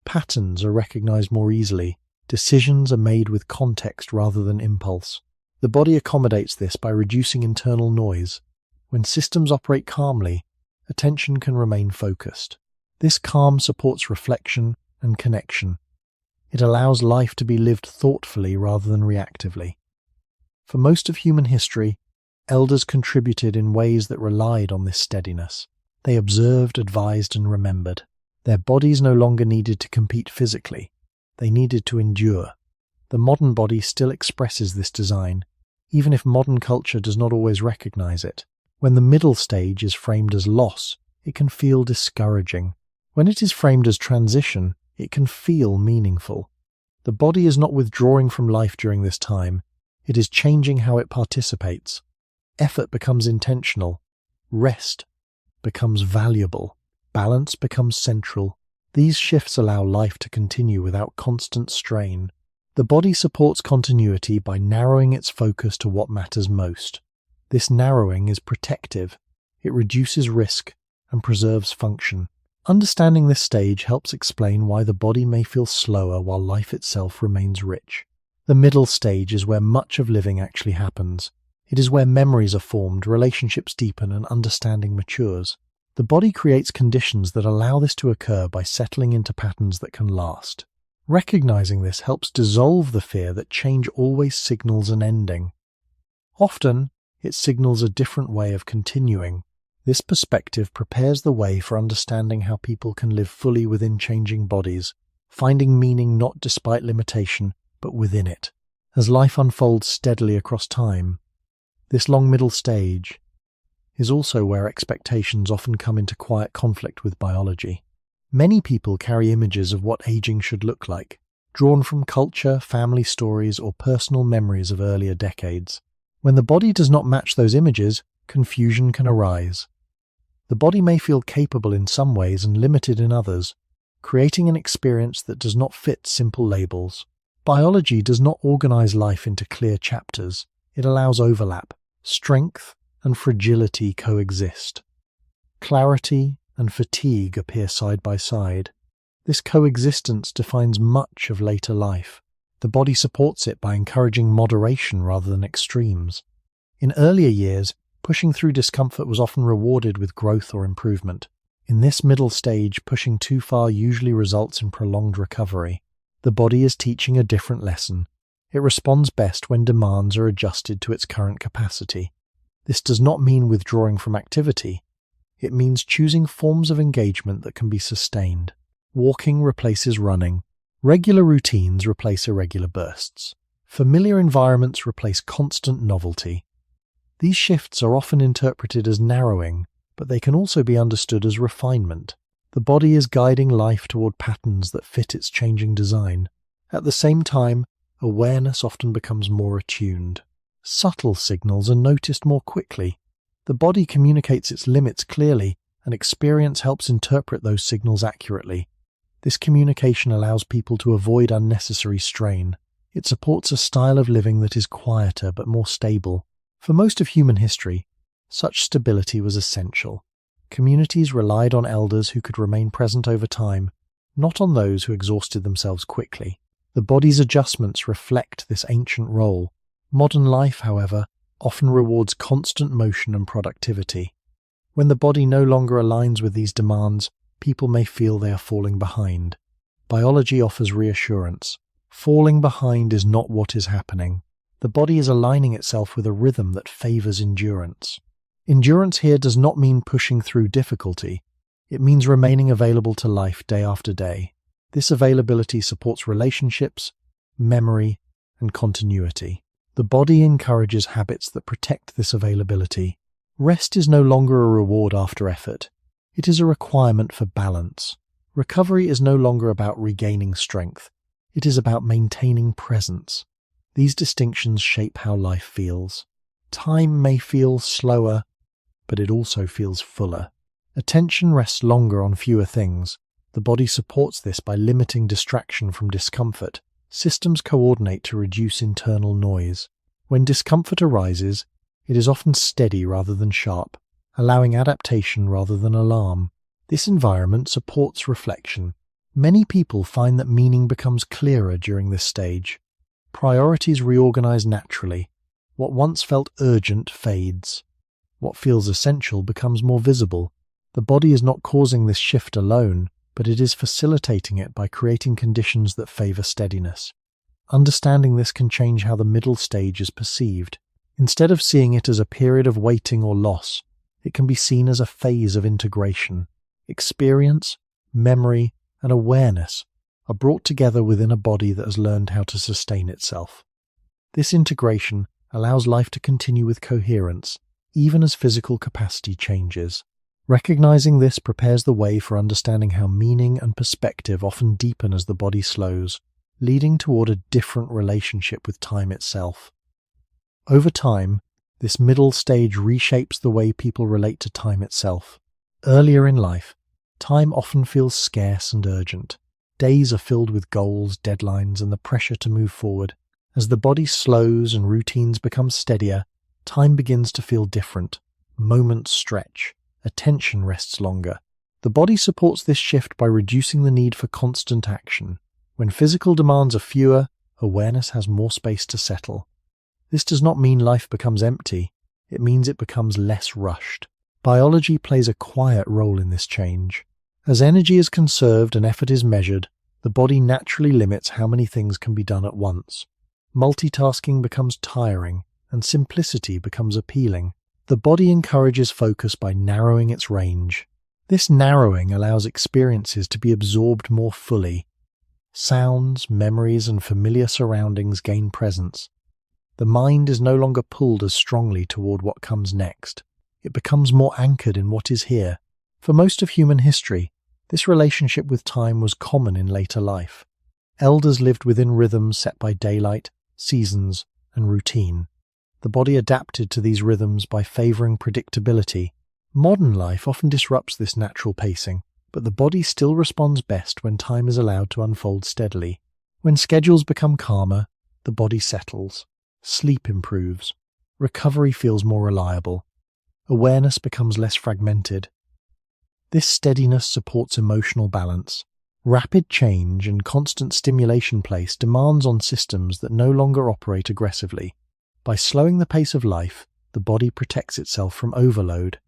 Patterns are recognized more easily. Decisions are made with context rather than impulse. The body accommodates this by reducing internal noise. When systems operate calmly, attention can remain focused. This calm supports reflection and connection. It allows life to be lived thoughtfully rather than reactively. For most of human history, elders contributed in ways that relied on this steadiness. They observed, advised, and remembered. Their bodies no longer needed to compete physically. They needed to endure. The modern body still expresses this design, even if modern culture does not always recognize it. When the middle stage is framed as loss, it can feel discouraging. When it is framed as transition, it can feel meaningful. The body is not withdrawing from life during this time. It is changing how it participates. Effort becomes intentional. Rest becomes valuable. Balance becomes central. These shifts allow life to continue without constant strain. The body supports continuity by narrowing its focus to what matters most. This narrowing is protective. It reduces risk and preserves function. Understanding this stage helps explain why the body may feel slower while life itself remains rich. The middle stage is where much of living actually happens. It is where memories are formed, relationships deepen, and understanding matures. The body creates conditions that allow this to occur by settling into patterns that can last. Recognizing this helps dissolve the fear that change always signals an ending. Often, it signals a different way of continuing. This perspective prepares the way for understanding how people can live fully within changing bodies, finding meaning not despite limitation, but within it. As life unfolds steadily across time, this long middle stage is also where expectations often come into quiet conflict with biology. Many people carry images of what aging should look like, drawn from culture, family stories, or personal memories of earlier decades. When the body does not match those images, confusion can arise. The body may feel capable in some ways and limited in others, creating an experience that does not fit simple labels. Biology does not organize life into clear chapters. It allows overlap. Strength and fragility coexist. Clarity and fatigue appear side by side. This coexistence defines much of later life. The body supports it by encouraging moderation rather than extremes. In earlier years, pushing through discomfort was often rewarded with growth or improvement. In this middle stage, pushing too far usually results in prolonged recovery. The body is teaching a different lesson. It responds best when demands are adjusted to its current capacity. This does not mean withdrawing from activity. It means choosing forms of engagement that can be sustained. Walking replaces running. Regular routines replace irregular bursts. Familiar environments replace constant novelty. These shifts are often interpreted as narrowing, but they can also be understood as refinement. The body is guiding life toward patterns that fit its changing design. At the same time, awareness often becomes more attuned. Subtle signals are noticed more quickly. The body communicates its limits clearly, and experience helps interpret those signals accurately. This communication allows people to avoid unnecessary strain. It supports a style of living that is quieter but more stable. For most of human history, such stability was essential. Communities relied on elders who could remain present over time, not on those who exhausted themselves quickly. The body's adjustments reflect this ancient role. Modern life, however, often rewards constant motion and productivity. When the body no longer aligns with these demands, people may feel they are falling behind. Biology offers reassurance. Falling behind is not what is happening. The body is aligning itself with a rhythm that favors endurance. Endurance here does not mean pushing through difficulty. It means remaining available to life day after day. This availability supports relationships, memory, and continuity. The body encourages habits that protect this availability. Rest is no longer a reward after effort. It is a requirement for balance. Recovery is no longer about regaining strength. It is about maintaining presence. These distinctions shape how life feels. Time may feel slower, but it also feels fuller. Attention rests longer on fewer things. The body supports this by limiting distraction from discomfort. Systems coordinate to reduce internal noise. When discomfort arises, it is often steady rather than sharp, allowing adaptation rather than alarm. This environment supports reflection. Many people find that meaning becomes clearer during this stage. Priorities reorganize naturally. What once felt urgent fades. What feels essential becomes more visible. The body is not causing this shift alone, but it is facilitating it by creating conditions that favor steadiness. Understanding this can change how the middle stage is perceived. Instead of seeing it as a period of waiting or loss, it can be seen as a phase of integration. Experience, memory, and awareness are brought together within a body that has learned how to sustain itself. This integration allows life to continue with coherence, even as physical capacity changes. Recognizing this prepares the way for understanding how meaning and perspective often deepen as the body slows, leading toward a different relationship with time itself. Over time, this middle stage reshapes the way people relate to time itself. Earlier in life, time often feels scarce and urgent. Days are filled with goals, deadlines, and the pressure to move forward. As the body slows and routines become steadier, Time begins to feel different. Moments stretch. Attention rests longer. The body supports this shift by reducing the need for constant action. When physical demands are fewer, awareness has more space to settle. This does not mean life becomes empty. It means it becomes less rushed. Biology plays a quiet role in this change. As energy is conserved and effort is measured, the body naturally limits how many things can be done at once. Multitasking becomes tiring, and simplicity becomes appealing. The body encourages focus by narrowing its range. This narrowing allows experiences to be absorbed more fully. Sounds, memories, and familiar surroundings gain presence. The mind is no longer pulled as strongly toward what comes next. It becomes more anchored in what is here. For most of human history, this relationship with time was common in later life. Elders lived within rhythms set by daylight, seasons, and routine. The body adapted to these rhythms by favoring predictability. Modern life often disrupts this natural pacing, but the body still responds best when time is allowed to unfold steadily. When schedules become calmer, the body settles. Sleep improves. Recovery feels more reliable. Awareness becomes less fragmented. This steadiness supports emotional balance. Rapid change and constant stimulation place demands on systems that no longer operate aggressively. By slowing the pace of life, the body protects itself from overload.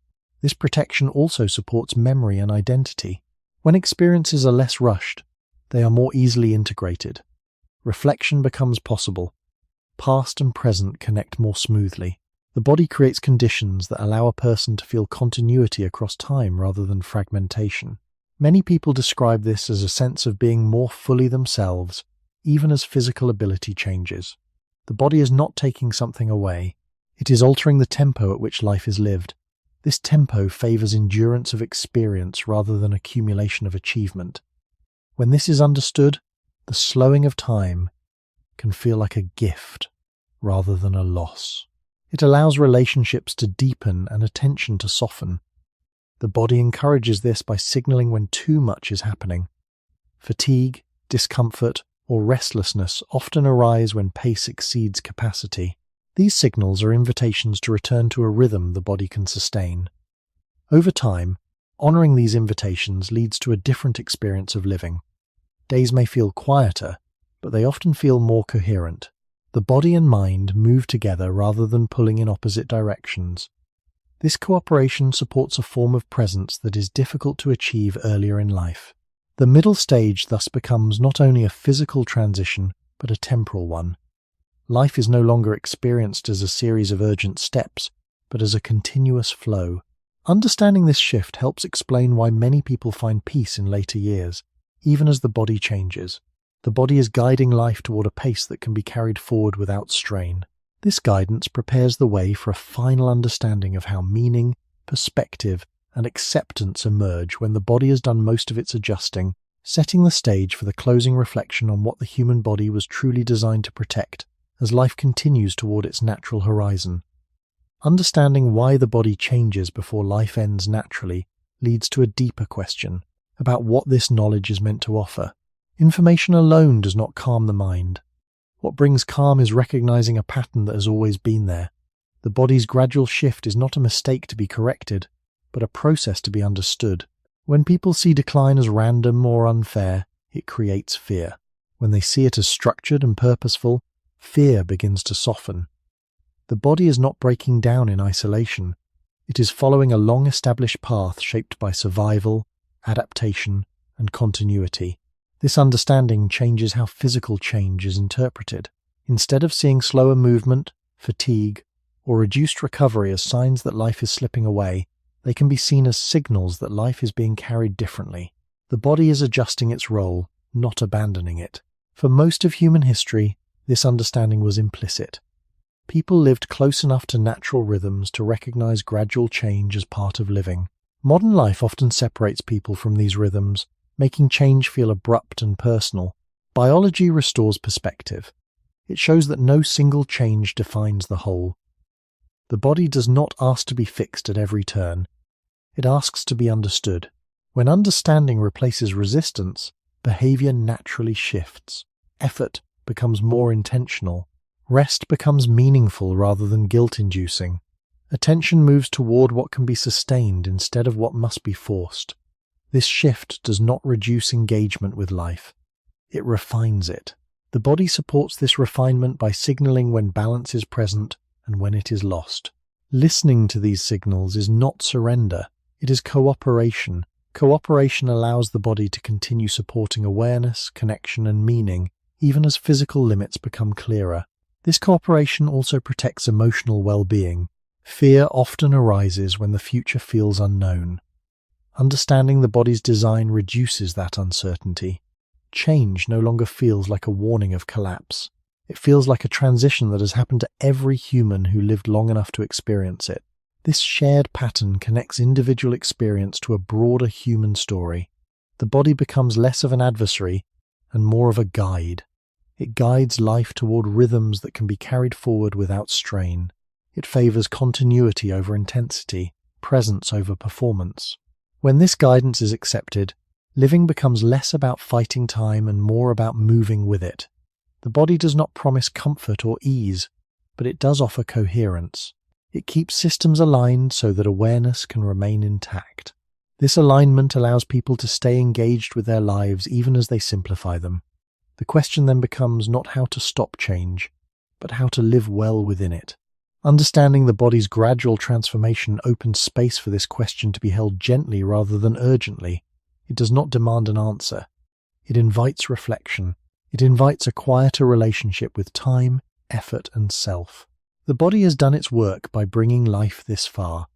This protection also supports memory and identity. When experiences are less rushed, they are more easily integrated. Reflection becomes possible. Past and present connect more smoothly. The body creates conditions that allow a person to feel continuity across time rather than fragmentation. Many people describe this as a sense of being more fully themselves, even as physical ability changes. The body is not taking something away. It is altering the tempo at which life is lived. This tempo favors endurance of experience rather than accumulation of achievement. When this is understood, the slowing of time can feel like a gift rather than a loss. It allows relationships to deepen and attention to soften. The body encourages this by signaling when too much is happening. Fatigue, discomfort, or restlessness often arise when pace exceeds capacity. These signals are invitations to return to a rhythm the body can sustain. Over time, honoring these invitations leads to a different experience of living. Days may feel quieter, but they often feel more coherent. The body and mind move together rather than pulling in opposite directions. This cooperation supports a form of presence that is difficult to achieve earlier in life. The middle stage thus becomes not only a physical transition, but a temporal one. Life is no longer experienced as a series of urgent steps, but as a continuous flow. Understanding this shift helps explain why many people find peace in later years, even as the body changes. The body is guiding life toward a pace that can be carried forward without strain. This guidance prepares the way for a final understanding of how meaning, perspective, and acceptance emerge when the body has done most of its adjusting, setting the stage for the closing reflection on what the human body was truly designed to protect as life continues toward its natural horizon. Understanding why the body changes before life ends naturally leads to a deeper question about what this knowledge is meant to offer. Information alone does not calm the mind. What brings calm is recognizing a pattern that has always been there. The body's gradual shift is not a mistake to be corrected, but a process to be understood. When people see decline as random or unfair, it creates fear. When they see it as structured and purposeful, fear begins to soften. The body is not breaking down in isolation. It is following a long-established path shaped by survival, adaptation, and continuity. This understanding changes how physical change is interpreted. Instead of seeing slower movement, fatigue, or reduced recovery as signs that life is slipping away, they can be seen as signals that life is being carried differently. The body is adjusting its role, not abandoning it. For most of human history, this understanding was implicit. People lived close enough to natural rhythms to recognize gradual change as part of living. Modern life often separates people from these rhythms, making change feel abrupt and personal. Biology restores perspective. It shows that no single change defines the whole. The body does not ask to be fixed at every turn. It asks to be understood. When understanding replaces resistance, behavior naturally shifts. Effort becomes more intentional. Rest becomes meaningful rather than guilt-inducing. Attention moves toward what can be sustained instead of what must be forced. This shift does not reduce engagement with life. It refines it. The body supports this refinement by signaling when balance is present and when it is lost. Listening to these signals is not surrender, it is cooperation. Cooperation allows the body to continue supporting awareness, connection, and meaning, even as physical limits become clearer. This cooperation also protects emotional well-being. Fear often arises when the future feels unknown. Understanding the body's design reduces that uncertainty. Change no longer feels like a warning of collapse. It feels like a transition that has happened to every human who lived long enough to experience it. This shared pattern connects individual experience to a broader human story. The body becomes less of an adversary and more of a guide. It guides life toward rhythms that can be carried forward without strain. It favors continuity over intensity, presence over performance. When this guidance is accepted, living becomes less about fighting time and more about moving with it. The body does not promise comfort or ease, but it does offer coherence. It keeps systems aligned so that awareness can remain intact. This alignment allows people to stay engaged with their lives even as they simplify them. The question then becomes not how to stop change, but how to live well within it. Understanding the body's gradual transformation opens space for this question to be held gently rather than urgently. It does not demand an answer. It invites reflection. It invites a quieter relationship with time, effort, and self. The body has done its work by bringing life this far.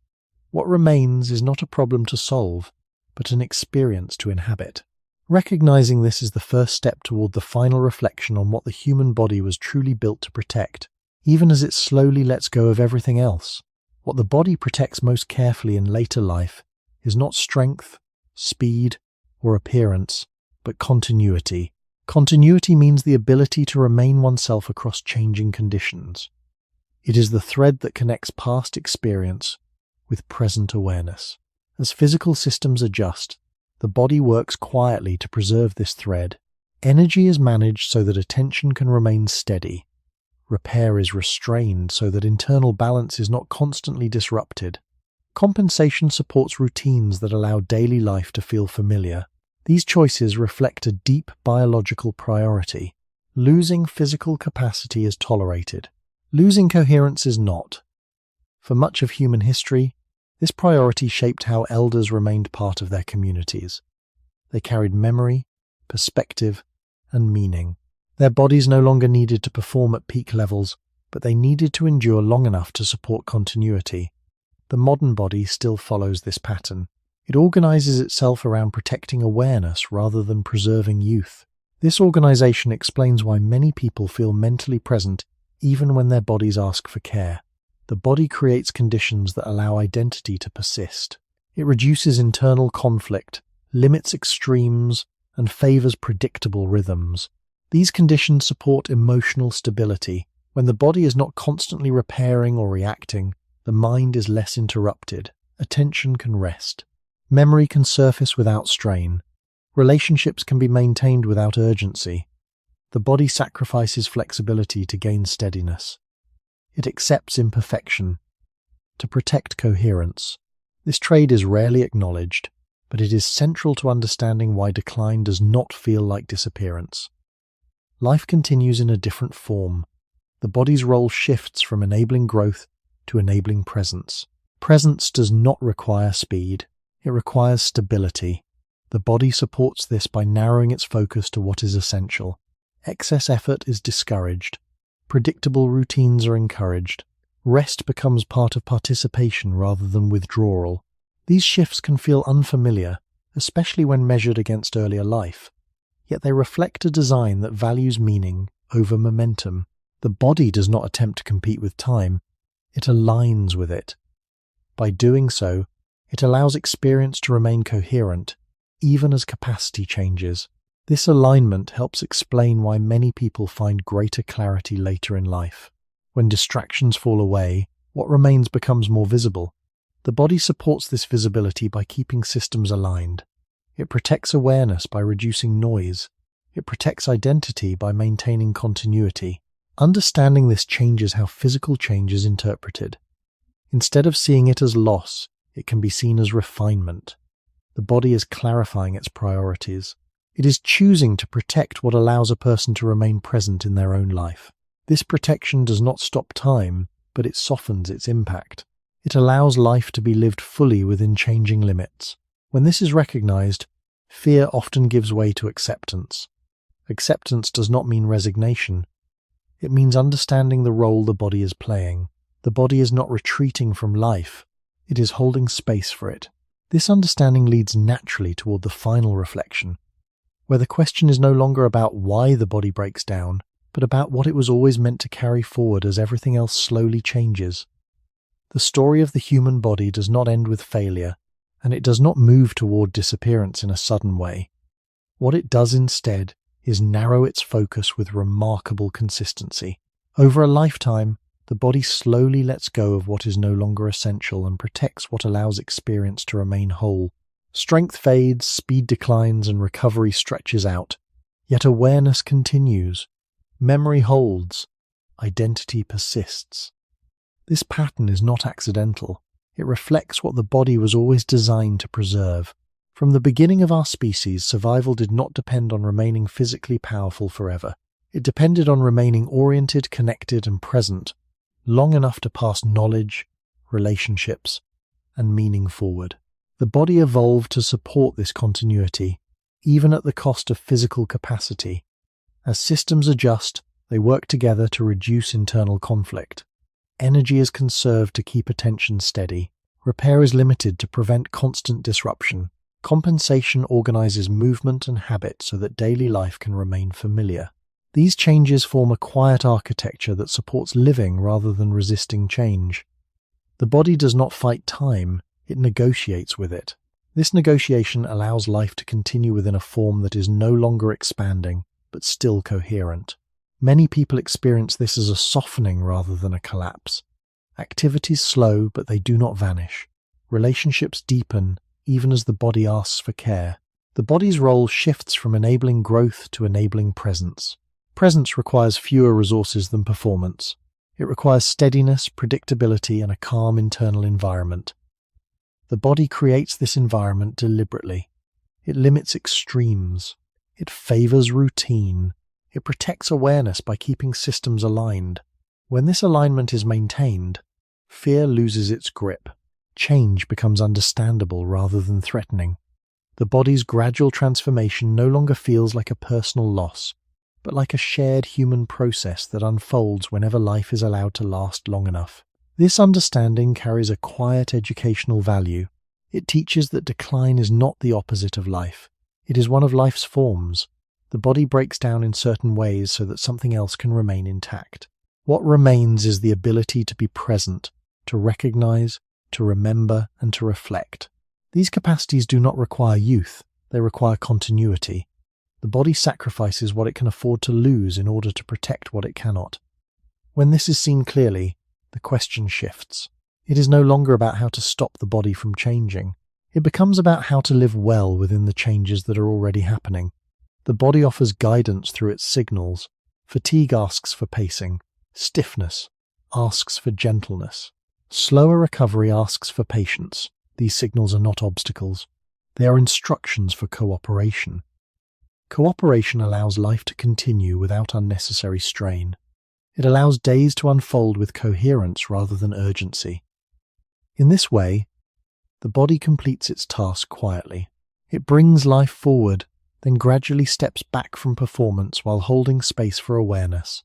What remains is not a problem to solve, but an experience to inhabit. Recognizing this is the first step toward the final reflection on what the human body was truly built to protect, even as it slowly lets go of everything else. What the body protects most carefully in later life is not strength, speed, or appearance, but continuity. Continuity means the ability to remain oneself across changing conditions. It is the thread that connects past experience with present awareness. As physical systems adjust, the body works quietly to preserve this thread. Energy is managed so that attention can remain steady. Repair is restrained so that internal balance is not constantly disrupted. Compensation supports routines that allow daily life to feel familiar. These choices reflect a deep biological priority. Losing physical capacity is tolerated. Losing coherence is not. For much of human history, this priority shaped how elders remained part of their communities. They carried memory, perspective, and meaning. Their bodies no longer needed to perform at peak levels, but they needed to endure long enough to support continuity. The modern body still follows this pattern. It organizes itself around protecting awareness rather than preserving youth. This organization explains why many people feel mentally present even when their bodies ask for care. The body creates conditions that allow identity to persist. It reduces internal conflict, limits extremes, and favors predictable rhythms. These conditions support emotional stability. When the body is not constantly repairing or reacting, the mind is less interrupted. Attention can rest. Memory can surface without strain. Relationships can be maintained without urgency. The body sacrifices flexibility to gain steadiness. It accepts imperfection to protect coherence. This trait is rarely acknowledged, but it is central to understanding why decline does not feel like disappearance. Life continues in a different form. The body's role shifts from enabling growth to enabling presence. Presence does not require speed. It requires stability. The body supports this by narrowing its focus to what is essential. Excess effort is discouraged. Predictable routines are encouraged. Rest becomes part of participation rather than withdrawal. These shifts can feel unfamiliar, especially when measured against earlier life. Yet they reflect a design that values meaning over momentum. The body does not attempt to compete with time. It aligns with it. By doing so, it allows experience to remain coherent, even as capacity changes. This alignment helps explain why many people find greater clarity later in life. When distractions fall away, what remains becomes more visible. The body supports this visibility by keeping systems aligned. It protects awareness by reducing noise. It protects identity by maintaining continuity. Understanding this changes how physical change is interpreted. Instead of seeing it as loss, it can be seen as refinement. The body is clarifying its priorities. It is choosing to protect what allows a person to remain present in their own life. This protection does not stop time, but it softens its impact. It allows life to be lived fully within changing limits. When this is recognized, fear often gives way to acceptance. Acceptance does not mean resignation. It means understanding the role the body is playing. The body is not retreating from life. It is holding space for it. This understanding leads naturally toward the final reflection, where the question is no longer about why the body breaks down, but about what it was always meant to carry forward as everything else slowly changes. The story of the human body does not end with failure, and it does not move toward disappearance in a sudden way. What it does instead is narrow its focus with remarkable consistency. Over a lifetime, the body slowly lets go of what is no longer essential and protects what allows experience to remain whole. Strength fades, speed declines, and recovery stretches out. Yet awareness continues. Memory holds. Identity persists. This pattern is not accidental. It reflects what the body was always designed to preserve. From the beginning of our species, survival did not depend on remaining physically powerful forever. It depended on remaining oriented, connected, and present, long enough to pass knowledge, relationships, and meaning forward. The body evolved to support this continuity, even at the cost of physical capacity. As systems adjust, they work together to reduce internal conflict. Energy is conserved to keep attention steady. Repair is limited to prevent constant disruption. Compensation organizes movement and habit so that daily life can remain familiar. These changes form a quiet architecture that supports living rather than resisting change. The body does not fight time, it negotiates with it. This negotiation allows life to continue within a form that is no longer expanding, but still coherent. Many people experience this as a softening rather than a collapse. Activities slow, but they do not vanish. Relationships deepen, even as the body asks for care. The body's role shifts from enabling growth to enabling presence. Presence requires fewer resources than performance. It requires steadiness, predictability, and a calm internal environment. The body creates this environment deliberately. It limits extremes. It favors routine. It protects awareness by keeping systems aligned. When this alignment is maintained, fear loses its grip. Change becomes understandable rather than threatening. The body's gradual transformation no longer feels like a personal loss, but like a shared human process that unfolds whenever life is allowed to last long enough. This understanding carries a quiet educational value. It teaches that decline is not the opposite of life. It is one of life's forms. The body breaks down in certain ways so that something else can remain intact. What remains is the ability to be present, to recognize, to remember, and to reflect. These capacities do not require youth, they require continuity. The body sacrifices what it can afford to lose in order to protect what it cannot. When this is seen clearly, the question shifts. It is no longer about how to stop the body from changing. It becomes about how to live well within the changes that are already happening. The body offers guidance through its signals. Fatigue asks for pacing. Stiffness asks for gentleness. Slower recovery asks for patience. These signals are not obstacles. They are instructions for cooperation. Cooperation allows life to continue without unnecessary strain. It allows days to unfold with coherence rather than urgency. In this way, the body completes its task quietly. It brings life forward, then gradually steps back from performance while holding space for awareness.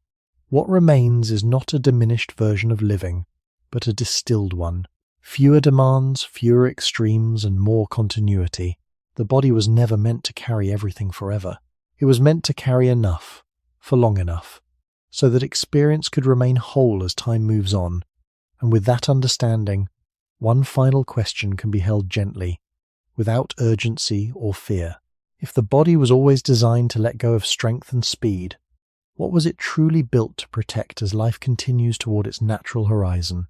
What remains is not a diminished version of living, but a distilled one. Fewer demands, fewer extremes, and more continuity. The body was never meant to carry everything forever. It was meant to carry enough, for long enough, so that experience could remain whole as time moves on. And with that understanding, one final question can be held gently, without urgency or fear. If the body was always designed to let go of strength and speed, what was it truly built to protect as life continues toward its natural horizon?